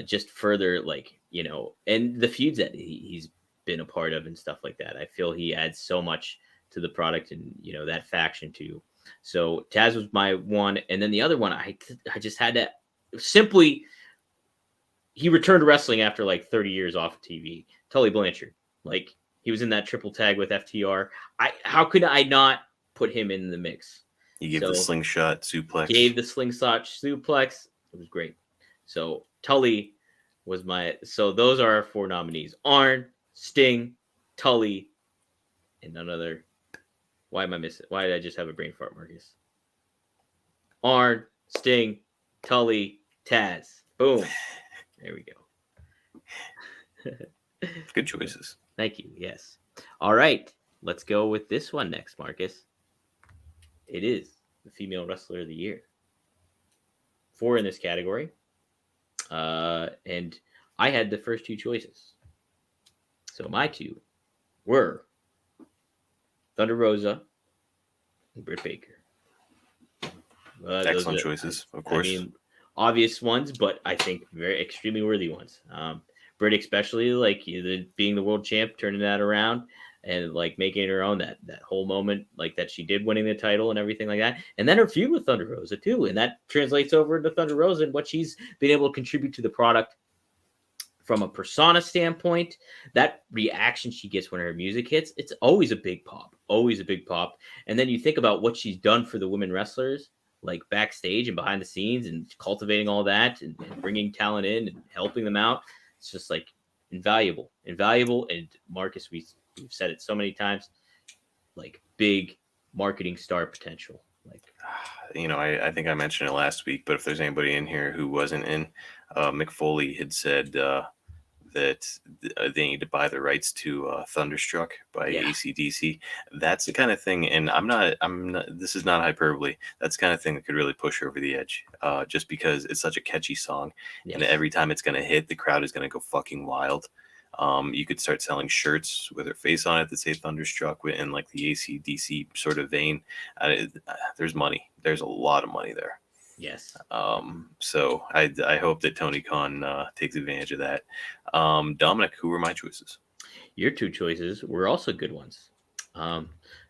just further, like, and the feuds that he's been a part of and stuff like that. I feel he adds so much to the product and, that faction too. So Taz was my one. And then the other one, I just had to simply, he returned to wrestling after like 30 years off of TV. Tully Blanchard. Like, he was in that triple tag with FTR. How could I not put him in the mix? He gave the slingshot suplex. It was great. So Tully was so those are our 4 nominees. Arn, Sting, Tully, and none other. Why am I missing? Why did I just have a brain fart, Marcus? Arn, Sting, Tully, Taz. Boom. There we go. Good choices. Thank you. Yes. All right. Let's go with this one next, Marcus. It is the Female Wrestler of the Year. 4 in this category. And I had the first 2 choices. So my 2 were Thunder Rosa and Brit Baker. Excellent choices, of course. I mean, obvious ones, but I think very extremely worthy ones. Brit, especially, like, being the world champ, turning that around and like making it her own, that whole moment, like that she did, winning the title and everything like that. And then her feud with Thunder Rosa too. And that translates over into Thunder Rosa and what she's been able to contribute to the product from a persona standpoint. That reaction she gets when her music hits, it's always a big pop, And then you think about what she's done for the women wrestlers, like backstage and behind the scenes, and cultivating all that and bringing talent in and helping them out. It's just like invaluable. And Marcus, we've said it so many times, like big marketing star potential. Like, I think I mentioned it last week, but if there's anybody in here who wasn't in, Mick Foley had said that they need to buy the rights to Thunderstruck by AC/DC. That's the kind of thing, and I'm not, this is not hyperbole. That's the kind of thing that could really push her over the edge, just because it's such a catchy song. Yes. And every time it's going to hit, the crowd is going to go fucking wild. You could start selling shirts with her face on it that say Thunderstruck in like the AC/DC sort of vein. There's money. There's a lot of money there. Yes. So I hope that Tony Khan takes advantage of that. Dominic, who were my choices? Your 2 choices were also good ones.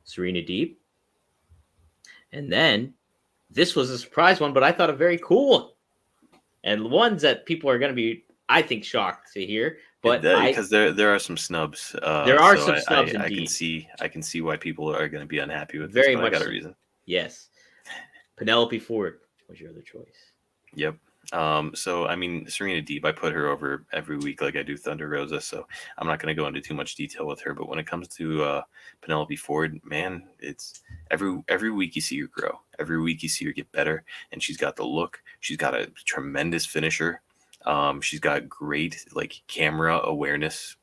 Serena Deeb. And then this was a surprise one, but I thought a very cool one. And ones that people are going to be, I think, shocked to hear. But because there are some snubs. There are some snubs indeed. I can see why people are going to be unhappy with very this, but much I got a reason. Yes. Penelope Ford was your other choice. Yep. So I mean, Serena Deeb, I put her over every week like I do Thunder Rosa, so I'm not going to go into too much detail with her. But when it comes to Penelope Ford, man, it's every week you see her grow. Every week you see her get better, and she's got the look. She's got a tremendous finisher. She's got great like camera awareness,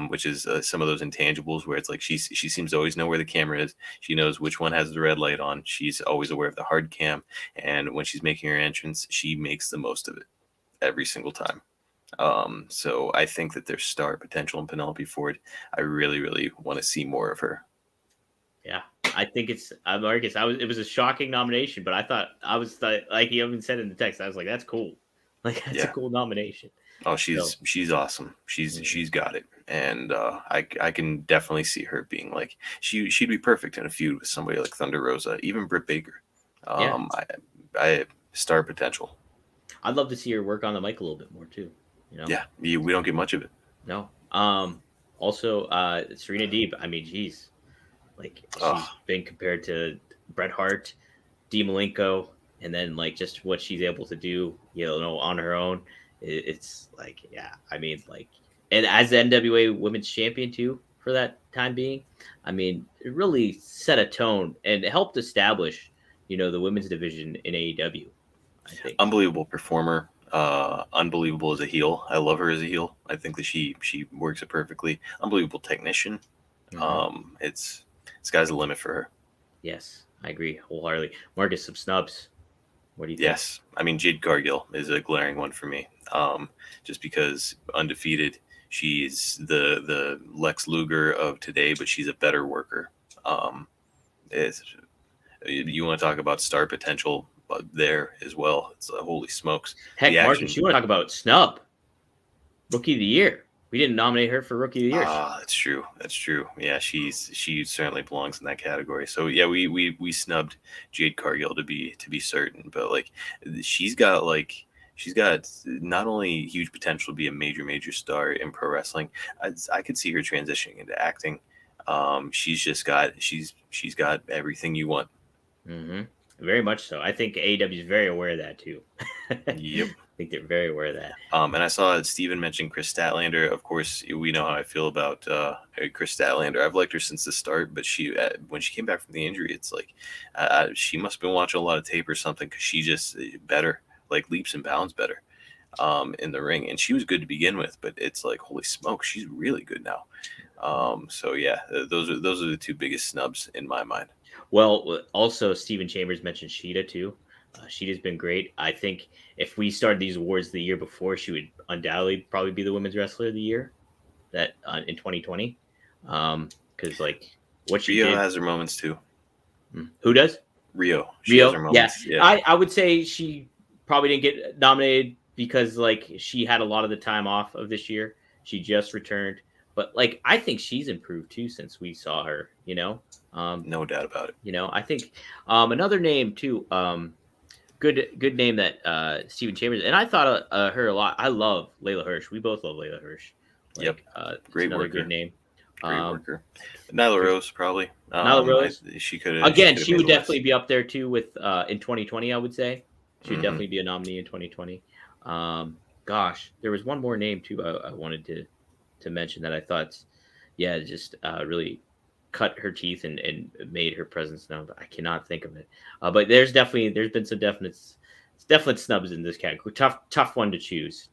which is some of those intangibles where it's like she seems to always know where the camera is. She knows which one has the red light on. She's always aware of the hard cam, and when she's making her entrance, she makes the most of it every single time. So I think that there's star potential in Penelope Ford. I really, really want to see more of her. Yeah, I think it's Marcus. It was a shocking nomination, but I was like you even said in the text, I was like, that's cool. Like, that's a cool nomination. Oh, she's awesome. She's got it, and I can definitely see her being like she'd be perfect in a feud with somebody like Thunder Rosa, even Brit Baker. I star potential. I'd love to see her work on the mic a little bit more too. Yeah, we don't get much of it. No. Also, Serena Deeb. I mean, geez, like she's been compared to Bret Hart, Dean Malenko. And then, like, just what she's able to do, on her own, it's like, yeah, I mean, like, and as the NWA Women's Champion, too, for that time being, I mean, it really set a tone and helped establish, the women's division in AEW, I think. Unbelievable performer, unbelievable as a heel. I love her as a heel. I think that she works it perfectly. Unbelievable technician. Mm-hmm. It's sky's the limit for her. Yes, I agree wholeheartedly. Marcus, some snubs. What do you think? Yes. I mean, Jade Cargill is a glaring one for me. Just because undefeated, She's the Lex Luger of today, but she's a better worker. You want to talk about star potential there as well. It's holy smokes. Heck, Marcus, you want to talk about snub? Rookie of the Year. We didn't nominate her for Rookie of the Year. That's true. That's true. Yeah, she certainly belongs in that category. So yeah, we snubbed Jade Cargill to be certain, but like she's got not only huge potential to be a major star in pro wrestling. I could see her transitioning into acting. She's got everything you want. Mm-hmm. Very much so. I think AEW is very aware of that too. Yep. I think they're very aware of that. And I saw Steven mention Chris Statlander. Of course, we know how I feel about Chris Statlander. I've liked her since the start, but she when she came back from the injury, it's like she must have been watching a lot of tape or something, because she just better, like leaps and bounds better in the ring. And she was good to begin with, but it's like, holy smoke, she's really good now. So yeah, those are the two biggest snubs in my mind. Well, also Steven Chambers mentioned Sheeta too. Sheeta's been great. I think if we started these awards the year before, she would undoubtedly probably be the Women's Wrestler of the Year that in 2020. Because like what she Rio did, has her moments too. Who does? Rio. She has her moments. Yeah. I would say she probably didn't get nominated because like she had a lot of the time off of this year. She just returned. But like I think she's improved too since we saw her, no doubt about it. I think another name too, good name that Steven Chambers, and I thought her a lot. I love Layla Hirsch. We both love Layla Hirsch. Like, great worker. Good name. Great worker. Nyla Rose probably. Nyla Rose. She could again. She would definitely be up there too with in 2020. I would say she would definitely be a nominee in 2020. Gosh, there was one more name too. I wanted to mention that I thought, just really cut her teeth and made her presence known. But I cannot think of it. But there's been some definite snubs in this category. Tough one to choose.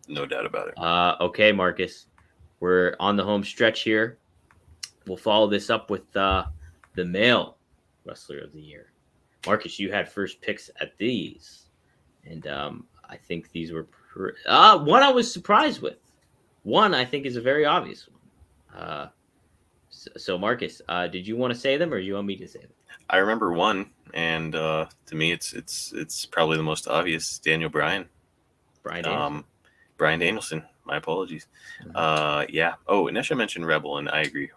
No doubt about it. Okay, Marcus, we're on the home stretch here. We'll follow this up with the male wrestler of the year. Marcus, you had first picks at these, and I think these were one I was surprised with. One I think is a very obvious one. So Marcus, did you want to say them or do you want me to say them? I remember one, and to me, it's probably the most obvious. Daniel Bryan. Brian Danielson. My apologies. Mm-hmm. Yeah. Oh, and I mentioned Rebel, and I agree.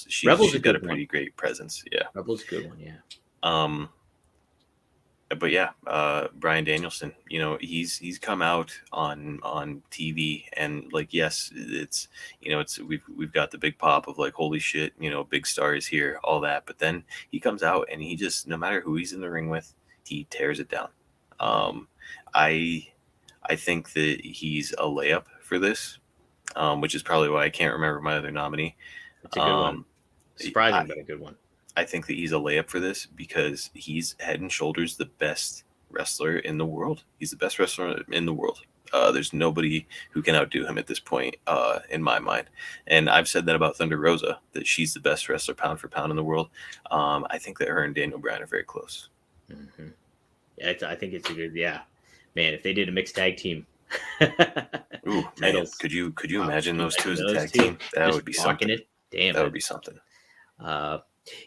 She's got a pretty great presence. Yeah. Rebel's a good one. Yeah. But yeah, Brian Danielson, he's come out on TV, and like, yes, it's we've got the big pop of like, holy shit, big star is here, all that. But then he comes out and he just, no matter who he's in the ring with, he tears it down. I think that he's a layup for this, which is probably why I can't remember my other nominee. It's a good one. Surprising, but a good one. I think that he's a layup for this because he's head and shoulders the best wrestler in the world. He's the best wrestler in the world. There's nobody who can outdo him at this point, in my mind. And I've said that about Thunder Rosa, that she's the best wrestler pound for pound in the world. I think that her and Daniel Bryan are very close. Mm-hmm. Yeah, I think it's a good, man, if they did a mixed tag team. Ooh, man, could you imagine those two as a tag team? That would be something. Damn, that would be something.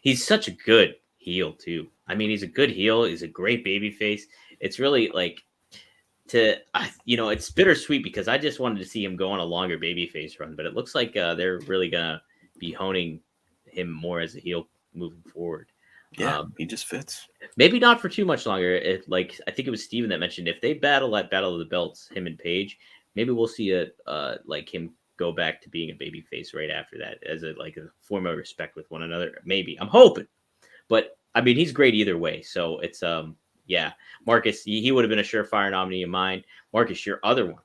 He's such a good heel too. I mean, he's a good heel. He's a great baby face. It's really like it's bittersweet because I just wanted to see him go on a longer baby face run, but it looks like they're really gonna be honing him more as a heel moving forward. Yeah, he just fits. Maybe not for too much longer. I think it was Steven that mentioned if they battle at Battle of the Belts, him and Paige, maybe we'll see him go back to being a baby face right after that as a form of respect with one another. Maybe. I'm hoping. But I mean, he's great either way. So it's Marcus, he would have been a surefire nominee of mine. Marcus, your other one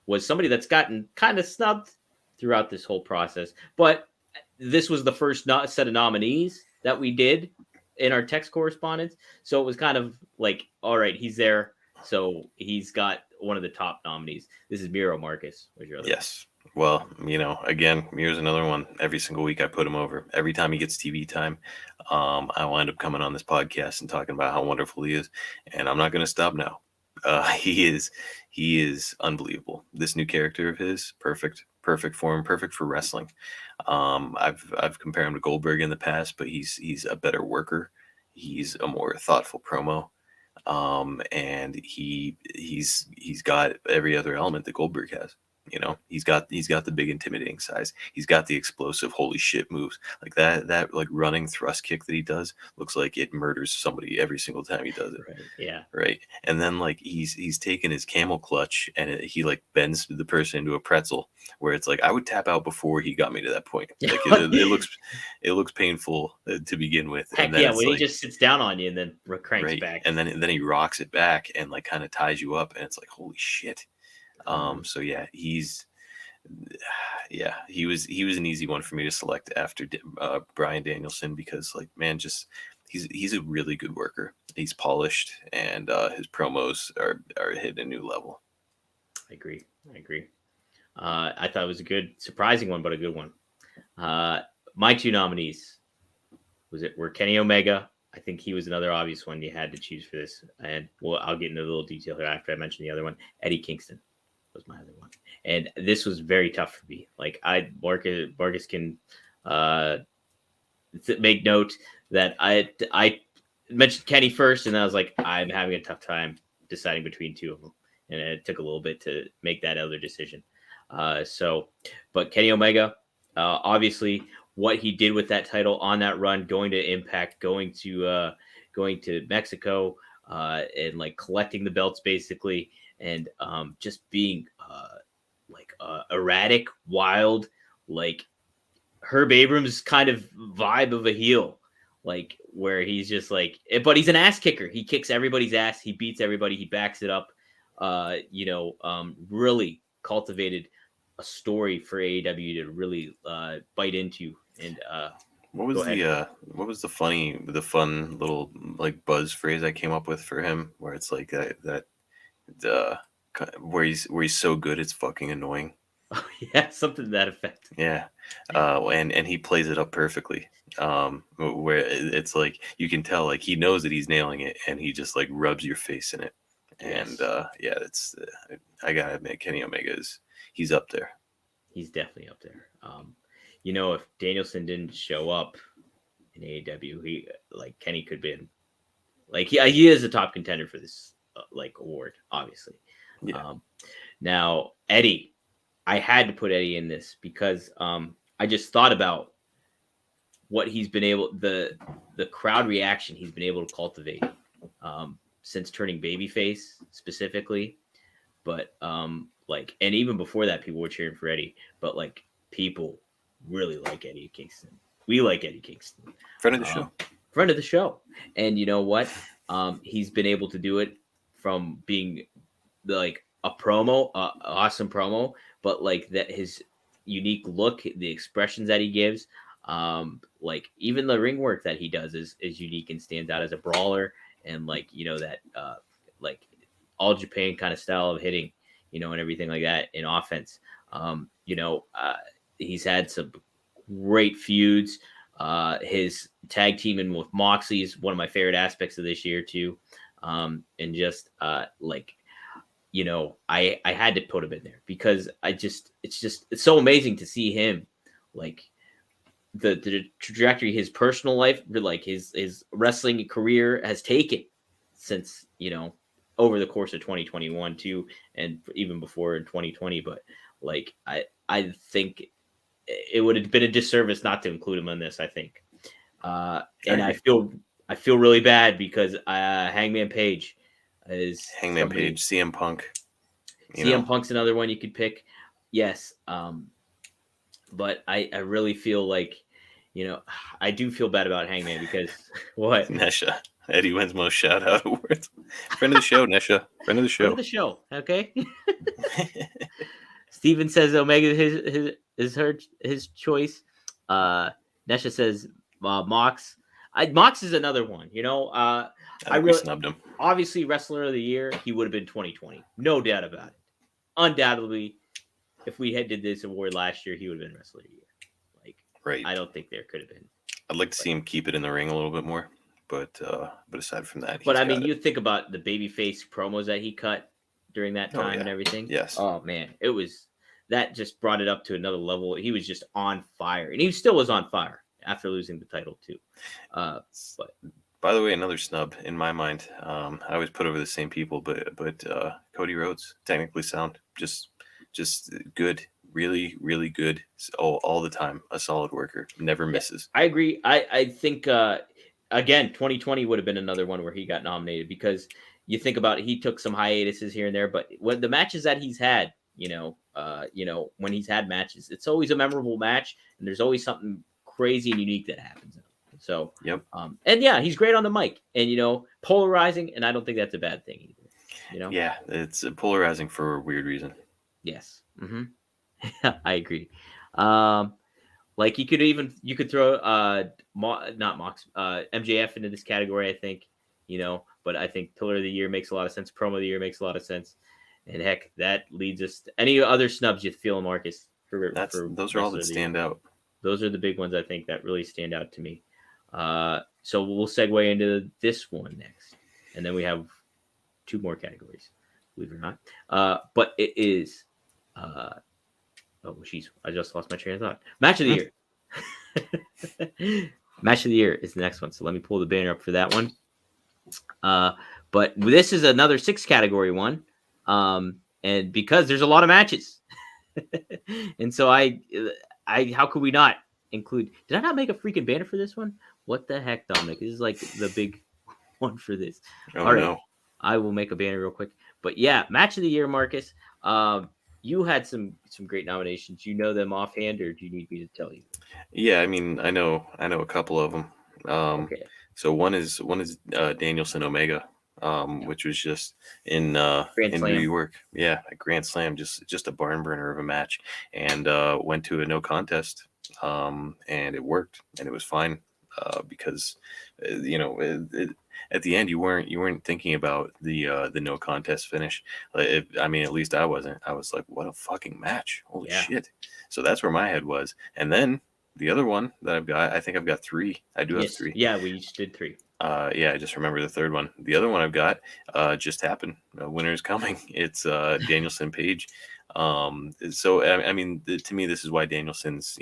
was somebody that's gotten kind of snubbed throughout this whole process. But this was the first set of nominees that we did in our text correspondence. So it was kind of like, all right, he's there. So he's got one of the top nominees. This is Miro, Marcus. Where's your other Yes. Well, again, Miro's another one. Every single week I put him over. Every time he gets TV time, I wind up coming on this podcast and talking about how wonderful he is. And I'm not going to stop now. He is unbelievable. This new character of his, perfect for him, perfect for wrestling. I've compared him to Goldberg in the past, but he's a better worker. He's a more thoughtful promo. And he's got every other element that Goldberg has. You know, he's got the big intimidating size. He's got the explosive holy shit moves. Like that like running thrust kick that he does looks like it murders somebody every single time he does it. Right. Yeah. Right. And then like he's taken his camel clutch and he like bends the person into a pretzel where it's like I would tap out before he got me to that point. Like it looks painful to begin with. Heck, and then yeah, it's when like, he just sits down on you and then cranks right, back. and then he rocks it back and like kind of ties you up and it's like holy shit. So yeah, he was an easy one for me to select after Bryan Danielson because like man, just he's a really good worker. He's polished and his promos are hitting a new level. I agree. I thought it was a good, surprising one, but a good one. My two nominees were Kenny Omega. I think he was another obvious one you had to choose for this, and well, I'll get into a little detail here after I mention the other one. Eddie Kingston was my other one, and this was very tough for me. Like Marcus can make note that I mentioned Kenny first, and I was like, I'm having a tough time deciding between two of them, and it took a little bit to make that other decision. But Kenny Omega, obviously, what he did with that title on that run, going to Impact, going to Mexico, and like collecting the belts basically, and just being erratic, wild, like Herb Abrams kind of vibe of a heel, like where he's just like, but he's an ass kicker. He kicks everybody's ass. He beats everybody. He backs it up. Really cultivated a story for AEW to really bite into. And what was the fun little like buzz phrase I came up with for him, where it's like where he's so good it's fucking annoying. Oh yeah, something to that effect. Yeah, and he plays it up perfectly. Where it's like you can tell like he knows that he's nailing it, and he just like rubs your face in it. And yes. That's I gotta admit, Kenny Omega he's up there. He's definitely up there. If Danielson didn't show up in AEW, he like Kenny could be like he is a top contender for this award, obviously. Yeah. Now Eddie, I had to put Eddie in this because I just thought about what he's been able the crowd reaction he's been able to cultivate since turning babyface specifically, but and even before that people were cheering for Eddie, but like people really like Eddie Kingston. We like Eddie Kingston. Friend of the show. And you know what? He's been able to do it from being like a promo, awesome promo, but like that his unique look, the expressions that he gives, like even the ring work that he does is unique and stands out as a brawler, and that like all Japan kind of style of hitting, and everything like that in offense. He's had some great feuds. His tag teaming with Moxley is one of my favorite aspects of this year too. And just I had to put him in there because it's so amazing to see him, like the trajectory his personal life, like his wrestling career has taken since, over the course of 2021 too, and even before in 2020. But like, I think it would have been a disservice not to include him in this, I think. And I feel really bad because Hangman Page is Page, CM Punk. CM Punk's another one you could pick. Yes. But I really feel like, I do feel bad about Hangman because what? Nesha. Eddie Winsmo's shout out awards. Friend of the show, Nesha. Friend of the show. Friend of the show. Okay. Steven says Omega is his choice. Nesha says Mox. Mox is another one. I really snubbed him. Obviously, Wrestler of the Year, he would have been 2020. No doubt about it. Undoubtedly, if we did this award last year, he would have been Wrestler of the Year. Like, right. I don't think there could have been. I'd like to see him keep it in the ring a little bit more, But aside from that, but I mean, you think about the babyface promos that he cut during that time and everything. Yes. Oh man, it was that just brought it up to another level. He was just on fire, and he still was on fire after losing the title too. But by the way, another snub in my mind. I always put over the same people, but Cody Rhodes, technically sound, just good, really, really good, all the time. A solid worker, never misses. I agree. I think again, 2020 would have been another one where he got nominated, because you think about it, he took some hiatuses here and there, but when the matches that he's had, when he's had matches, it's always a memorable match, and there's always something crazy and unique that happens. So, yep. And yeah, he's great on the mic, and polarizing, and I don't think that's a bad thing either. Yeah, it's polarizing for a weird reason. Yes. Mm-hmm. I agree. Like you could throw MJF into this category, I think, but I think Pillar of the Year makes a lot of sense. Promo of the Year makes a lot of sense. And heck, that leads us to any other snubs you feel, Marcus? Those are all that stand out. Those are the big ones, I think, that really stand out to me. So we'll segue into this one next. And then we have 2 more categories, believe it or not. But it is I just lost my train of thought. Match of the Year. Match of the Year is the next one. So let me pull the banner up for that one. But this is another 6 category one. And because there's a lot of matches. And so I how could we not include? Did I not make a freaking banner for this one? What the heck, Dominic? This is like the big one for this. Oh, all right. No. I will make a banner real quick. But yeah, Match of the Year, Marcus. You had some great nominations. You know them offhand, or do you need me to tell you? Yeah, I mean, I know a couple of them. Okay. So one is Danielson Omega, which was just in New York. Yeah, a Grand Slam, just a barn burner of a match, and went to a no contest, and it worked, and it was fine, because at the end you weren't thinking about the no contest finish. I mean, at least I wasn't. I was like, what a fucking match! Holy shit! So that's where my head was, and then. The other one that I've got, I think I've got 3. I do have 3. Yeah, we each did 3. I just remember the third one. The other one I've got just happened. Winter is coming. It's Danielson Page. So I mean, to me, this is why Danielson's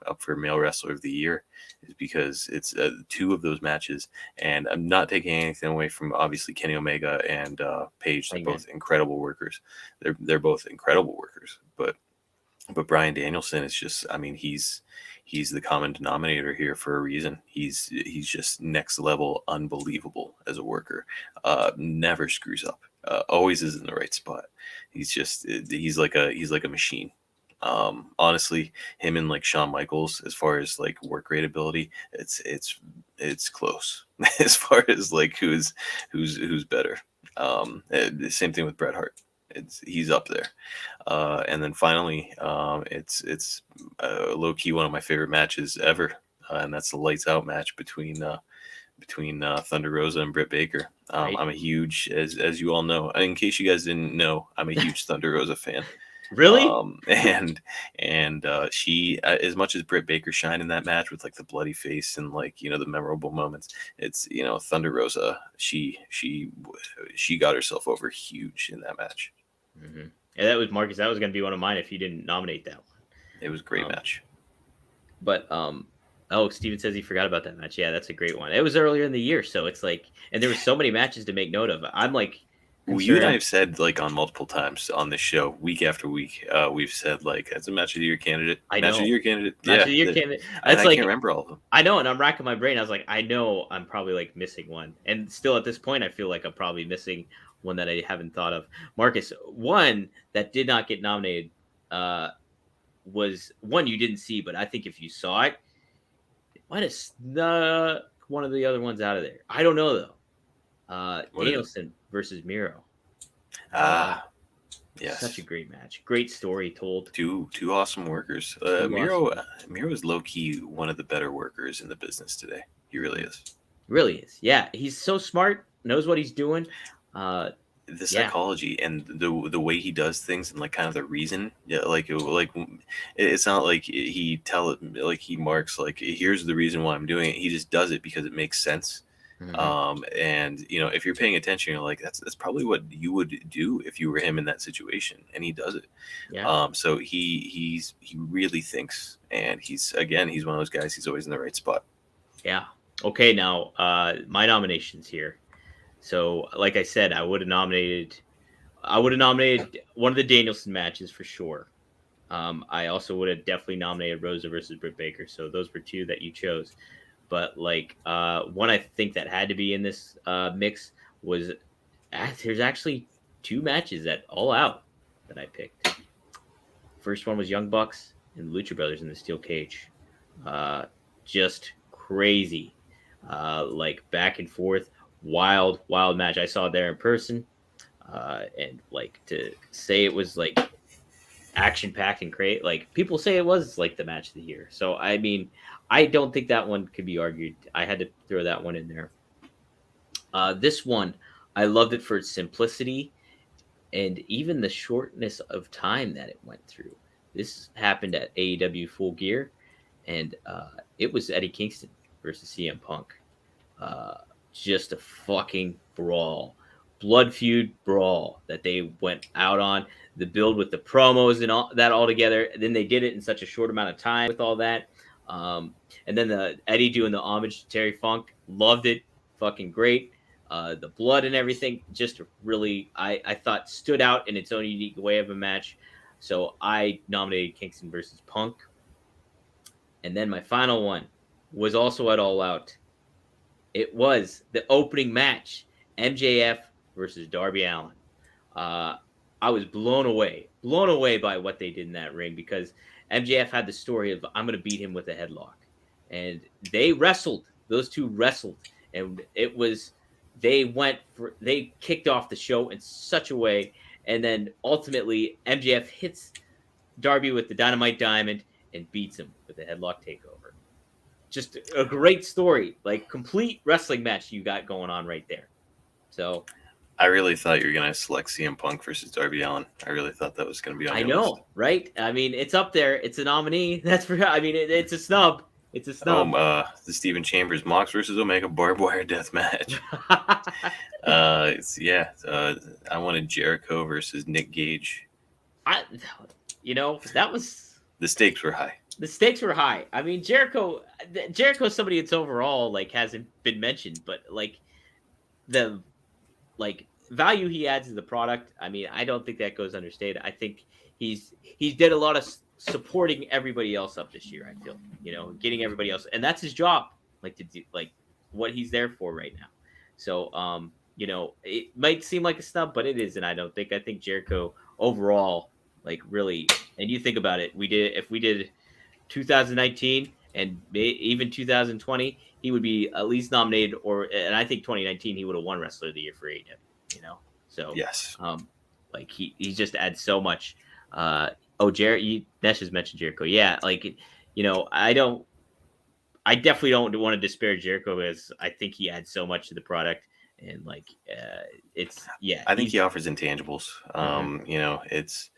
up for Male Wrestler of the Year, is because it's 2 of those matches, and I'm not taking anything away from obviously Kenny Omega and Page. They're both incredible workers. They're both incredible workers, but Bryan Danielson is just, I mean, he's the common denominator here for a reason. He's just next level, unbelievable as a worker. Never screws up. Always is in the right spot. He's like a machine. Honestly, him and like Shawn Michaels, as far as like work rate ability, it's close. As far as like who's better. Same thing with Bret Hart. He's up there. And then finally, it's low key one of my favorite matches ever, and that's the Lights Out match between Thunder Rosa and Brit Baker. Right. I'm a huge, as you all know, in case you guys didn't know, I'm a huge Thunder Rosa fan. Really? And she, as much as Brit Baker shined in that match with like the bloody face and like the memorable moments, it's Thunder Rosa. She got herself over huge in that match. Mm-hmm. Yeah, that was Marcus. That was going to be one of mine if you didn't nominate that one. It was a great match. But Steven says he forgot about that match. Yeah, that's a great one. It was earlier in the year, so it's like, and there were so many matches to make note of. I'm like, well, you and I have said like on multiple times on this show, week after week, we've said like that's a match of the year candidate. Match of the year candidate. I can't remember all of them. I know, and I'm racking my brain. I was like, I know I'm probably like missing one, and still at this point, I feel like I'm probably missing one that I haven't thought of. Marcus, one that did not get nominated was one you didn't see, but I think if you saw it, it might have snuck one of the other ones out of there. I don't know though. Danielson versus Miro. Yes. Such a great match. Great story told. Two awesome workers. Miro is low key one of the better workers in the business today. He really is. Really is. Yeah, he's so smart. Knows what he's doing. The psychology and the way he does things and like kind of the reason. Yeah, like it's not like he marks like here's the reason why I'm doing it. He just does it because it makes sense. And if you're paying attention, you're like, that's probably what you would do if you were him in that situation, and he does it. Yeah. So he really thinks, and he's one of those guys. He's always in the right spot. Yeah. Okay. Now, my nominations here. So, like I said, I would have nominated one of the Danielson matches for sure. I also would have definitely nominated Rosa versus Brit Baker. So those were two that you chose. But one I think that had to be in this mix was there's actually two matches at All Out that I picked. First one was Young Bucks and Lucha Brothers in the steel cage. Just crazy, back and forth, wild match. I saw it there in person, and to say it was action packed and great. People say it was the match of the year. So I mean, I don't think that one could be argued. I had to throw that one in there. This one, I loved it for its simplicity and even the shortness of time that it went through. This happened at AEW Full Gear, and it was Eddie Kingston versus CM Punk. Just a fucking brawl. Blood feud brawl that they went out on. The build with the promos and all that all together. And then they did it in such a short amount of time with all that. And then the Eddie doing the homage to Terry Funk. Loved it. Fucking great. The blood and everything just really, I thought, stood out in its own unique way of a match. So I nominated Kingston versus Punk. And then my final one was also at All Out. It was the opening match, MJF versus Darby Allen. I was blown away by what they did in that ring, because MJF had the story of, I'm going to beat him with a headlock. And they wrestled. Those two wrestled. And it was, they kicked off the show in such a way. And then ultimately, MJF hits Darby with the Dynamite Diamond and beats him with a headlock takeover. Just a great story, complete wrestling match you got going on right there. So I really thought you were going to select CM Punk versus Darby Allen. I really thought that was going to be on your list. Right? I mean, it's up there. It's a nominee. That's it's a snub. It's a snub. The Steven Chambers Mox versus Omega barbed wire death match. I wanted Jericho versus Nick Gage. That was, the stakes were high. The stakes were high. I mean, Jericho's somebody that's overall hasn't been mentioned, but the value he adds to the product, I mean, I don't think that goes understated. I think he's did a lot of supporting everybody else up this year. I feel, getting everybody else, and that's his job, to do what he's there for right now. So, it might seem like a snub, but it isn't. I think Jericho overall, really, and you think about it, if we did 2019 and even 2020, he would be at least nominated, and I think 2019 he would have won Wrestler of the Year for AEW. So yes, he just adds so much. Nesh has mentioned Jericho. Yeah, I definitely don't want to disparage Jericho, as I think he adds so much to the product, and I think he offers intangibles. It's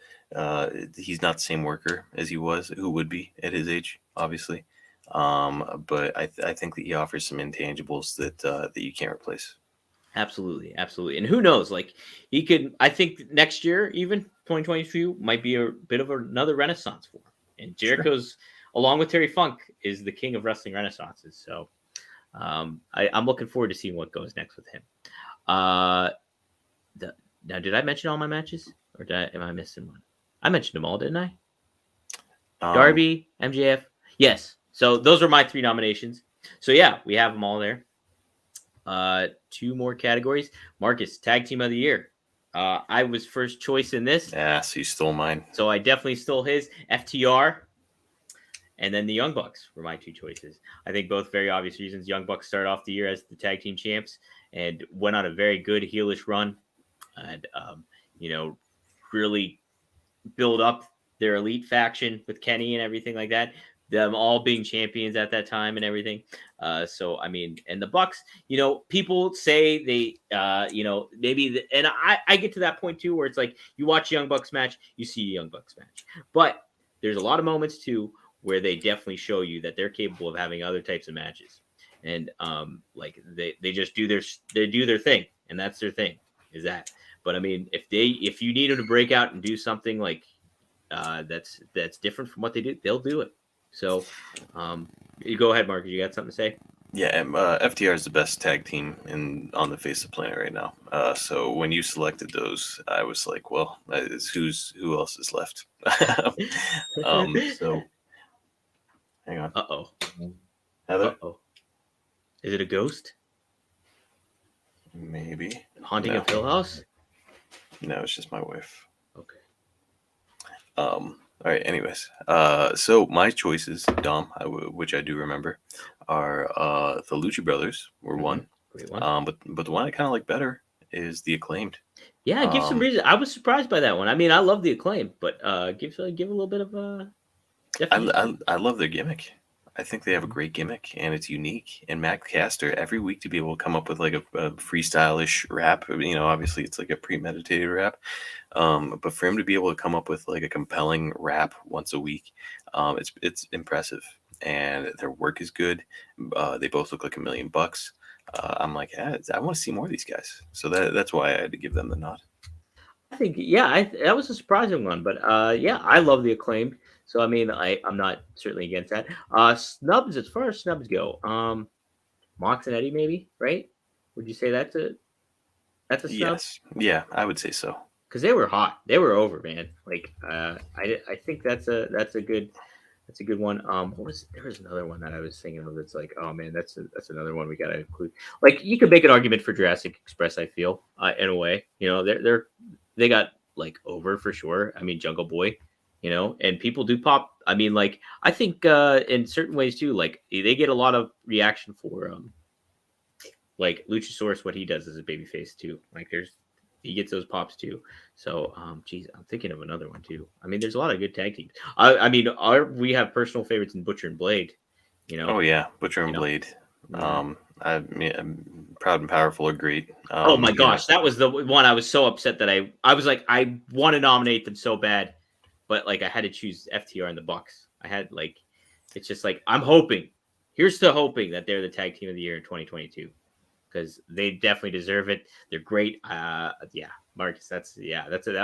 he's not the same worker as he would be at his age, obviously. But I think that he offers some intangibles that you can't replace. Absolutely. And who knows? He could. I think next year, even 2022, might be a bit of another renaissance for him. And Jericho's, along with Terry Funk, is the king of wrestling renaissances. So, I'm looking forward to seeing what goes next with him. Now, did I mention all my matches, or am I missing one? I mentioned them all, didn't I? Darby, MJF. Yes. So those are my three nominations. So yeah, we have them all there. Two more categories. Marcus, Tag Team of the Year. I was first choice in this. Yeah, so you stole mine. So I definitely stole his. FTR. And then the Young Bucks were my two choices. I think both very obvious reasons. Young Bucks started off the year as the tag team champs and went on a very good heelish run, and really build up their elite faction with Kenny and everything like that. Them all being champions at that time and everything. So I mean, and the Bucks, people say they, maybe, and I get to that point too, where it's you watch Young Bucks match, you see a Young Bucks match, but there's a lot of moments too where they definitely show you that they're capable of having other types of matches. and like they just do their thing, and that's their thing is that. But I mean, if you need them to break out and do something like that's different from what they do, they'll do it. So you go ahead, Marcus. You got something to say? Yeah, FTR is the best tag team on the face of the planet right now. So when you selected those, I was like, well, who else is left? So hang on. Heather? Is it a ghost? Maybe. Haunting of Hill House? No, it's just my wife. Okay. All right. Anyways, so my choices, Dom, which I do remember, are the Lucha Brothers were one. Great one. But the one I kind of like better is the Acclaimed. Yeah, give some reason. I was surprised by that one. I mean, I love the Acclaim, but give a little bit of I love their gimmick. I think they have a great gimmick, and it's unique. And Matt Caster, every week to be able to come up with like a freestyle-ish rap, obviously it's like a premeditated rap, but for him to be able to come up with like a compelling rap once a week, it's impressive. And their work is good. They both look like $1 million. I'm like, I want to see more of these guys. So that's why I had to give them the nod. I think, that was a surprising one, but I love the Acclaimed. So I mean, I'm not certainly against that. Snubs, as far as snubs go, Mox and Eddie, maybe, right? Would you say that's a snub? Yes, yeah, I would say so. Because they were hot, they were over, man. Like, I think that's a good one. There was another one that I was thinking of. That's like, oh man, that's another one we gotta include. Like, you could make an argument for Jurassic Express. I feel in a way, they got like over for sure. I mean, Jungle Boy. And people do pop. I mean, like, I think in certain ways too, like they get a lot of reaction for like Luchasaurus, what he does as a babyface too. Like he gets those pops too. So geez, I'm thinking of another one too. I mean, there's a lot of good tag teams. I mean, we have personal favorites in Butcher and Blade. Oh yeah, Butcher and Blade. I'm Proud and Powerful are great. Oh my gosh, that was the one I was so upset that I was like, I want to nominate them so bad. But like I had to choose FTR and the Bucks. I had it's just like here's to hoping that they're the tag team of the year in 2022 because they definitely deserve it. They're great. Marcus, that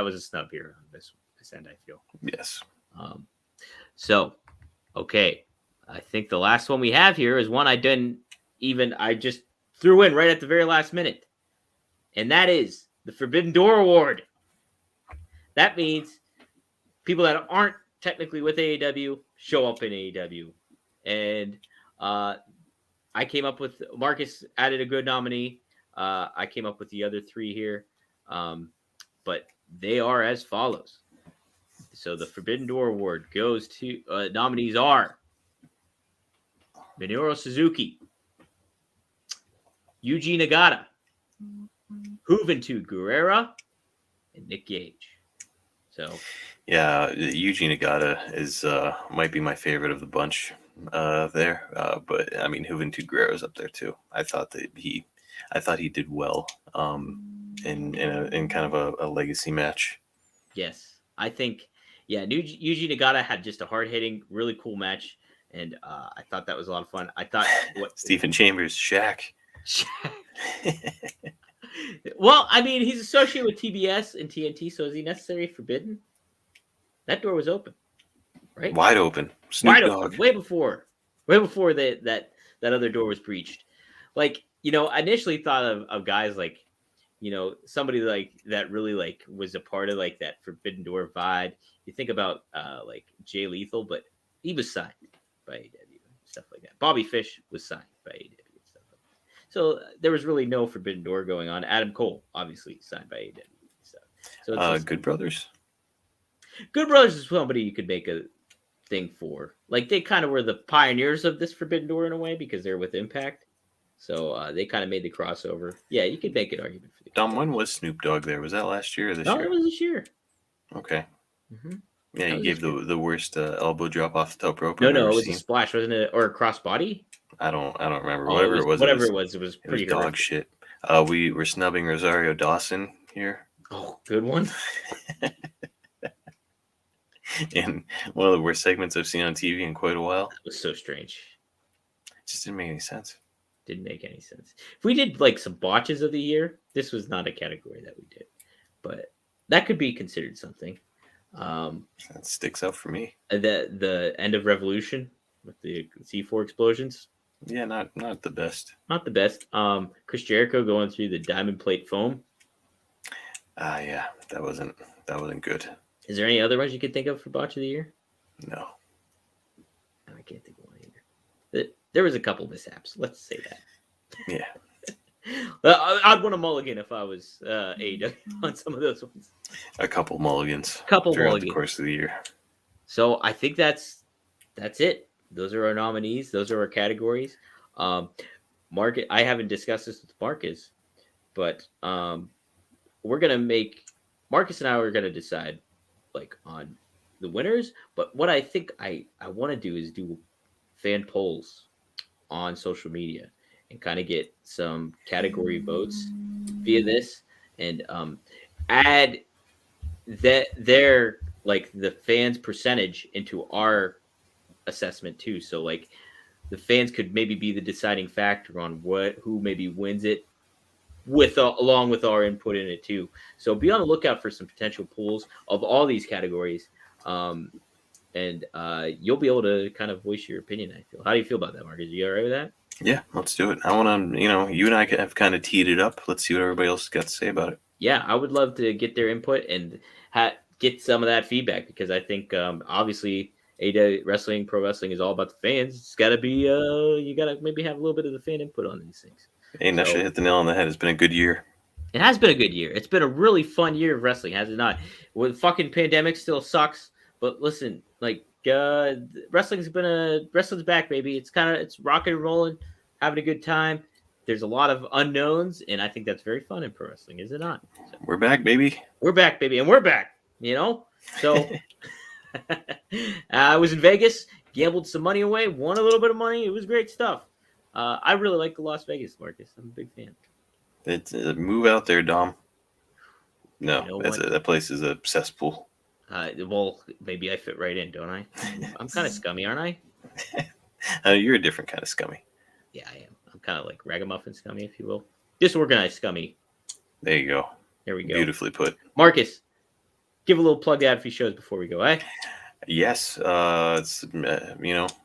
was a snub here on this end. I feel yes. So okay, I think the last one we have here is one I just threw in right at the very last minute, and that is the Forbidden Door Award. That means people that aren't technically with AEW show up in AEW. And I came up with, Marcus added a good nominee. I came up with the other three here. But they are as follows. So the Forbidden Door Award goes to, nominees are Minoru Suzuki, Yuji Nagata, Juventud Guerrera, and Nick Gage. So... yeah, Yuji Nagata is might be my favorite of the bunch there, but I mean Juventud Guerrero's up there too. I thought he did well in kind of a legacy match. Yes, I think Yuji Nagata had just a hard hitting, really cool match, and I thought that was a lot of fun. I thought Stephen Chambers, Shaq. Well, I mean, he's associated with TBS and TNT, so is he necessarily forbidden? That door was open, right? Wide open. Snoop Dogg. Open. Way before that other door was breached. Like, I initially thought of guys like, somebody like that really like was a part of like that Forbidden Door vibe. You think about like Jay Lethal, but he was signed by AEW, stuff like that. Bobby Fish was signed by AEW, stuff like that. So there was really no Forbidden Door going on. Adam Cole, obviously, signed by AEW. So Good Brothers. Good Brothers is somebody you could make a thing for. Like, they kind of were the pioneers of this Forbidden Door in a way because they're with Impact. So they kind of made the crossover. Yeah, you could make an argument for the Dom, when was Snoop Dogg there? Was that last year or this year? No, it was this year. Okay. Mm-hmm. Yeah, he gave the worst elbow drop off the top rope. No, it was a splash, wasn't it? Or a crossbody? I don't remember. Whatever it was, it was pretty dog horrific. Shit. We were snubbing Rosario Dawson here. Oh, good one. In one of the worst segments I've seen on TV in quite a while. It was so strange. It just didn't make any sense. Didn't make any sense. If we did like some botches of the year, this was not a category that we did, but that could be considered something. That sticks out for me. The end of Revolution with the C4 explosions. Yeah, not the best. Not the best. Chris Jericho going through the diamond plate foam. Yeah, that wasn't good. Is there any other ones you could think of for botch of the year? No. I can't think of one either. There was a couple mishaps. Let's say that. Yeah. I'd want a mulligan if I was AEW on some of those ones. A couple mulligans. Throughout the course of the year. So I think that's it. Those are our nominees. Those are our categories. Marcus, I haven't discussed this with Marcus, but we're gonna make Marcus and I are gonna decide like on the winners. But what I think I want to do is do fan polls on social media and kind of get some category votes via this and add their like the fans percentage into our assessment too. So like the fans could maybe be the deciding factor on who maybe wins it along with our input in it too. So be on the lookout for some potential polls of all these categories. And you'll be able to kind of voice your opinion, I feel. How do you feel about that, Marcus? You all right with that? Yeah, let's do it. I want to, you and I have kind of teed it up. Let's see what everybody else has got to say about it. Yeah, I would love to get their input and get some of that feedback because I think obviously AEW pro wrestling is all about the fans. It's got to be, you got to maybe have a little bit of the fan input on these things. Hey, Nesha hit the nail on the head. It's been a good year. It has been a good year. It's been a really fun year of wrestling, has it not? With fucking pandemic still sucks. But listen, like wrestling's back, baby. It's rocking and rolling, having a good time. There's a lot of unknowns, and I think that's very fun in pro wrestling, is it not? So, we're back, baby. We're back, baby, and we're back. So I was in Vegas, gambled some money away, won a little bit of money. It was great stuff. I really like the Las Vegas, Marcus. I'm a big fan. It's move out there, Dom. No, that place is a cesspool. Well, maybe I fit right in, don't I? I'm kind of scummy, aren't I? You're a different kind of scummy. Yeah, I am. I'm kind of like ragamuffin scummy, if you will. Disorganized scummy. There you go. There we go. Beautifully put. Marcus, give a little plug to ad-free shows before we go, eh? Yes. It's,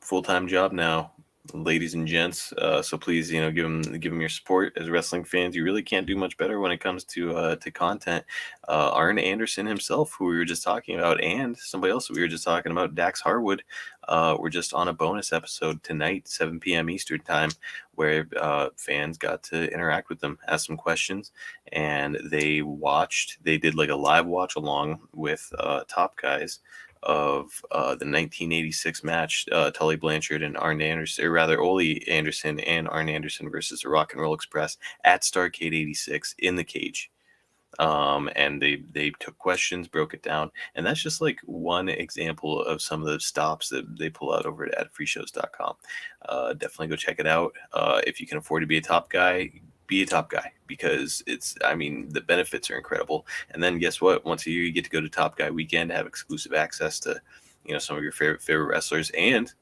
full-time job now, ladies and gents. So please, give them your support as wrestling fans. You really can't do much better when it comes to content. Arn Anderson himself, who we were just talking about, and somebody else we were just talking about, Dax Harwood. We're just on a bonus episode tonight, 7 p.m. Eastern time, where fans got to interact with them, ask some questions, and they did like a live watch along with top guys of the 1986 match, Tully Blanchard and Arn Anderson, or rather Ole Anderson and Arn Anderson versus the Rock and Roll Express at Starrcade 86 in the cage. And they took questions, broke it down, and that's just like one example of some of the stops that they pull out over at adfreeshows.com. Definitely go check it out. If you can afford to be a top guy, be a top guy, because the benefits are incredible. And then guess what? Once a year, you get to go to Top Guy Weekend, have exclusive access to, some of your favorite wrestlers, and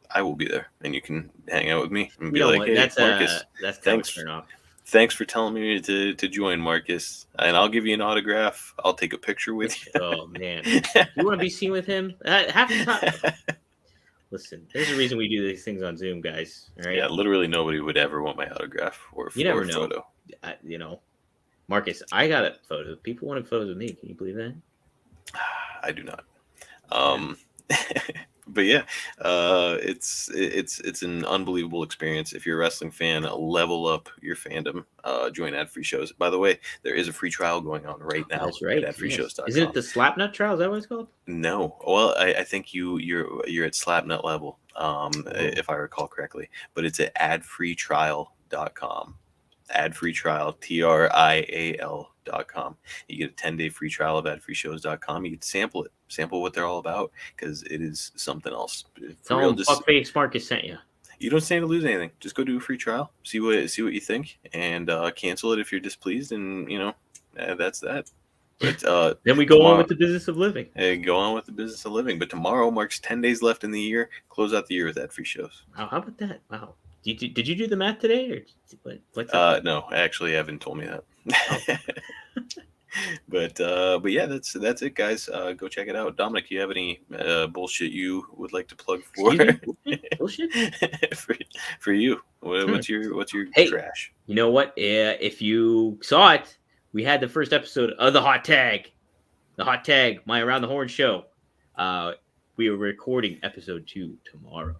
I will be there, and you can hang out with me and be like, "Hey, Marcus, thanks for telling me to join, Marcus, and I'll give you an autograph. I'll take a picture with you." Oh man, you want to be seen with him? Half the time. Listen, there's a reason we do these things on Zoom, guys. All right? Yeah, literally nobody would ever want my autograph or photo. Marcus, I got a photo. People wanted photos with me. Can you believe that? I do not. But yeah, it's an unbelievable experience. If you're a wrestling fan, level up your fandom. Join Ad-Free Shows. By the way, there is a free trial going on right now. That's right. At adfreeshows.com. Isn't it the Slapnut trial? Is that what it's called? No. Well, I think you're at Slapnut level, if I recall correctly. But it's at adfreetrial.com. Ad-free trial, TRIAL.com. You get a 10-day free trial of adfreeshows.com. You can sample what they're all about, because it is something else. Tell them fuckface Marcus sent you. You don't stand to lose anything. Just go do a free trial, see what you think, and cancel it if you're displeased, and that's that. But then we go on with the business of living. Go on with the business of living. But tomorrow marks 10 days left in the year. Close out the year with Ad-Free Shows. Wow, how about that? Wow. Did you do the math today, or what's no, actually, Evan told me that. But yeah, that's it, guys. Go check it out. Dominic, you have any bullshit you would like to plug for? Bullshit? for you. What's your trash? You know what? If you saw it, we had the first episode of the Hot Tag, my Around the Horn show. We are recording episode 2 tomorrow,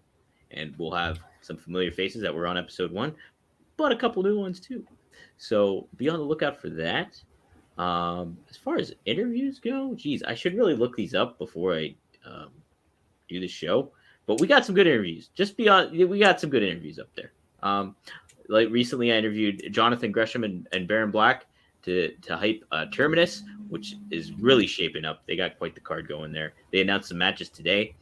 and we'll have some familiar faces that were on episode 1, but a couple new ones too. So be on the lookout for that. As far as interviews go, geez, I should really look these up before I do the show. But we got some good interviews. We got some good interviews up there. Like recently, I interviewed Jonathan Gresham and Baron Black to hype Terminus, which is really shaping up. They got quite the card going there. They announced some matches today.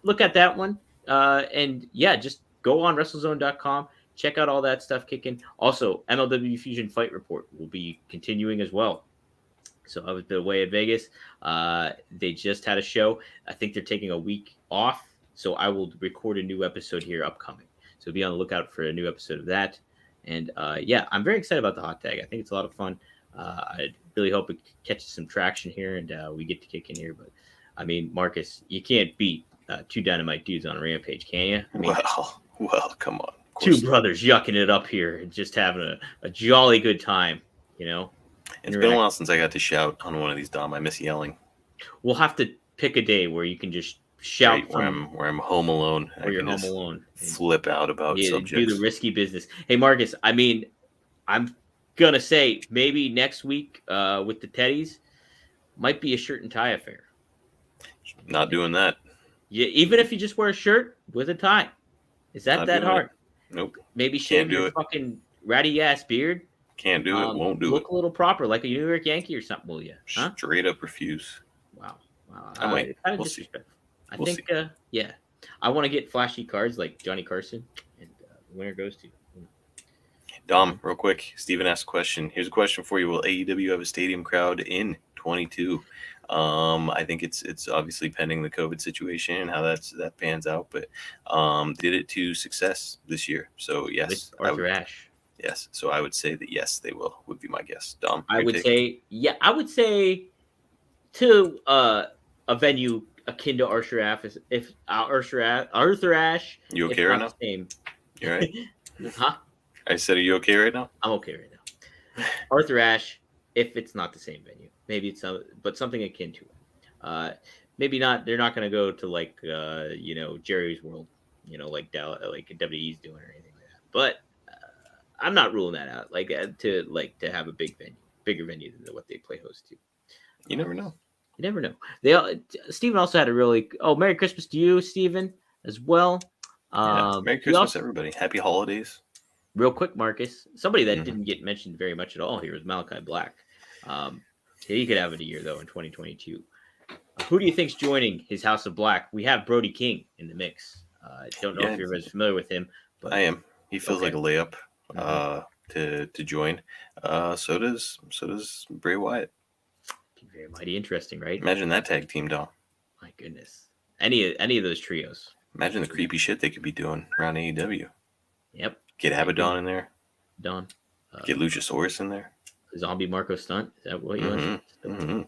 Look at that one. And yeah, just go on WrestleZone.com. Check out all that stuff kicking. Also, MLW Fusion Fight Report will be continuing as well. So I was away at Vegas. They just had a show. I think they're taking a week off. So I will record a new episode here upcoming. So be on the lookout for a new episode of that. And yeah, I'm very excited about the Hot Tag. I think it's a lot of fun. I really hope it catches some traction here and we get to kick in here. But I mean, Marcus, you can't beat 2 Dynamite dudes on a Rampage, can you? I mean, well, come on. 2 brothers yucking it up here and just having a jolly good time, you know? It's been a while since I got to shout on one of these, Dom. I miss yelling. We'll have to pick a day where you can just shout right, where I'm home alone. Where you're home alone. Flip out about subjects. Do the risky business. Hey, Marcus, I mean, I'm going to say maybe next week with the Teddies might be a shirt and tie affair. Not doing that. Yeah, even if you just wear a shirt with a tie. Is that hard? Nope. Maybe shave your fucking ratty ass beard. Can't do it. Won't do it. Look a little proper, like a New York Yankee or something, will you? Huh? Straight up refuse. Wow. I might. Kind of disrespectful. I think, yeah. I want to get flashy cards like Johnny Carson, and the winner goes to. Dom, real quick. Steven asked a question. Here's a question for you. Will AEW have a stadium crowd in 22? I think it's obviously pending the COVID situation and how that pans out, but did it to success this year. So yes, with Arthur Ashe. Yes, so I would say that yes, they will. Would be my guess. Dom, I would say to a venue akin to Arthur Ashe. If Arthur Ashe, you okay right now? Same. You all right? Huh? I said, are you okay right now? I'm okay right now. Arthur Ashe, if it's not the same venue, maybe it's but something akin to it. Maybe not. They're not going to go to like Jerry's World, like WWE's doing or anything like that. But I'm not ruling that out. To have a bigger venue than what they play host to. You never know. You never know. Steven also had a really Merry Christmas to you, Steven, as well. Merry Christmas, everybody. Happy holidays. Real quick, Marcus. Somebody that didn't get mentioned very much at all here is Malachi Black. He could have it a year though in 2022. Who do you think's joining his House of Black? We have Brodie King in the mix. I don't know if you're as familiar with him, but I am. He feels like a layup to join. So does Bray Wyatt. Very mighty interesting, right? Imagine that tag team, Dom. My goodness. Any of those trios. Imagine the creepy shit they could be doing around AEW. Yep. Get Abaddon in there. Don. Get Luchasaurus in there. Zombie Marco Stunt. Is that what you want? Mm-hmm.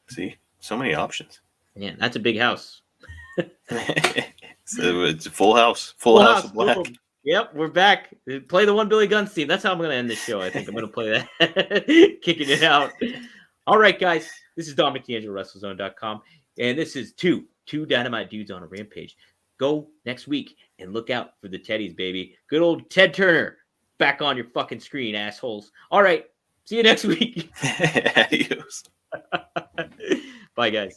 See? So many options. Man, that's a big house. So it's a full house. Full house of Black. Boom. Yep, we're back. Play the One Billy Guns theme. That's how I'm going to end this show. I think I'm going to play that. Kicking it out. All right, guys. This is Dominic, DeAngelo, WrestleZone.com. And this is two Dynamite dudes on a Rampage. Go next week and look out for the Teddies, baby. Good old Ted Turner back on your fucking screen, assholes. All right. See you next week. Adios. Bye, guys.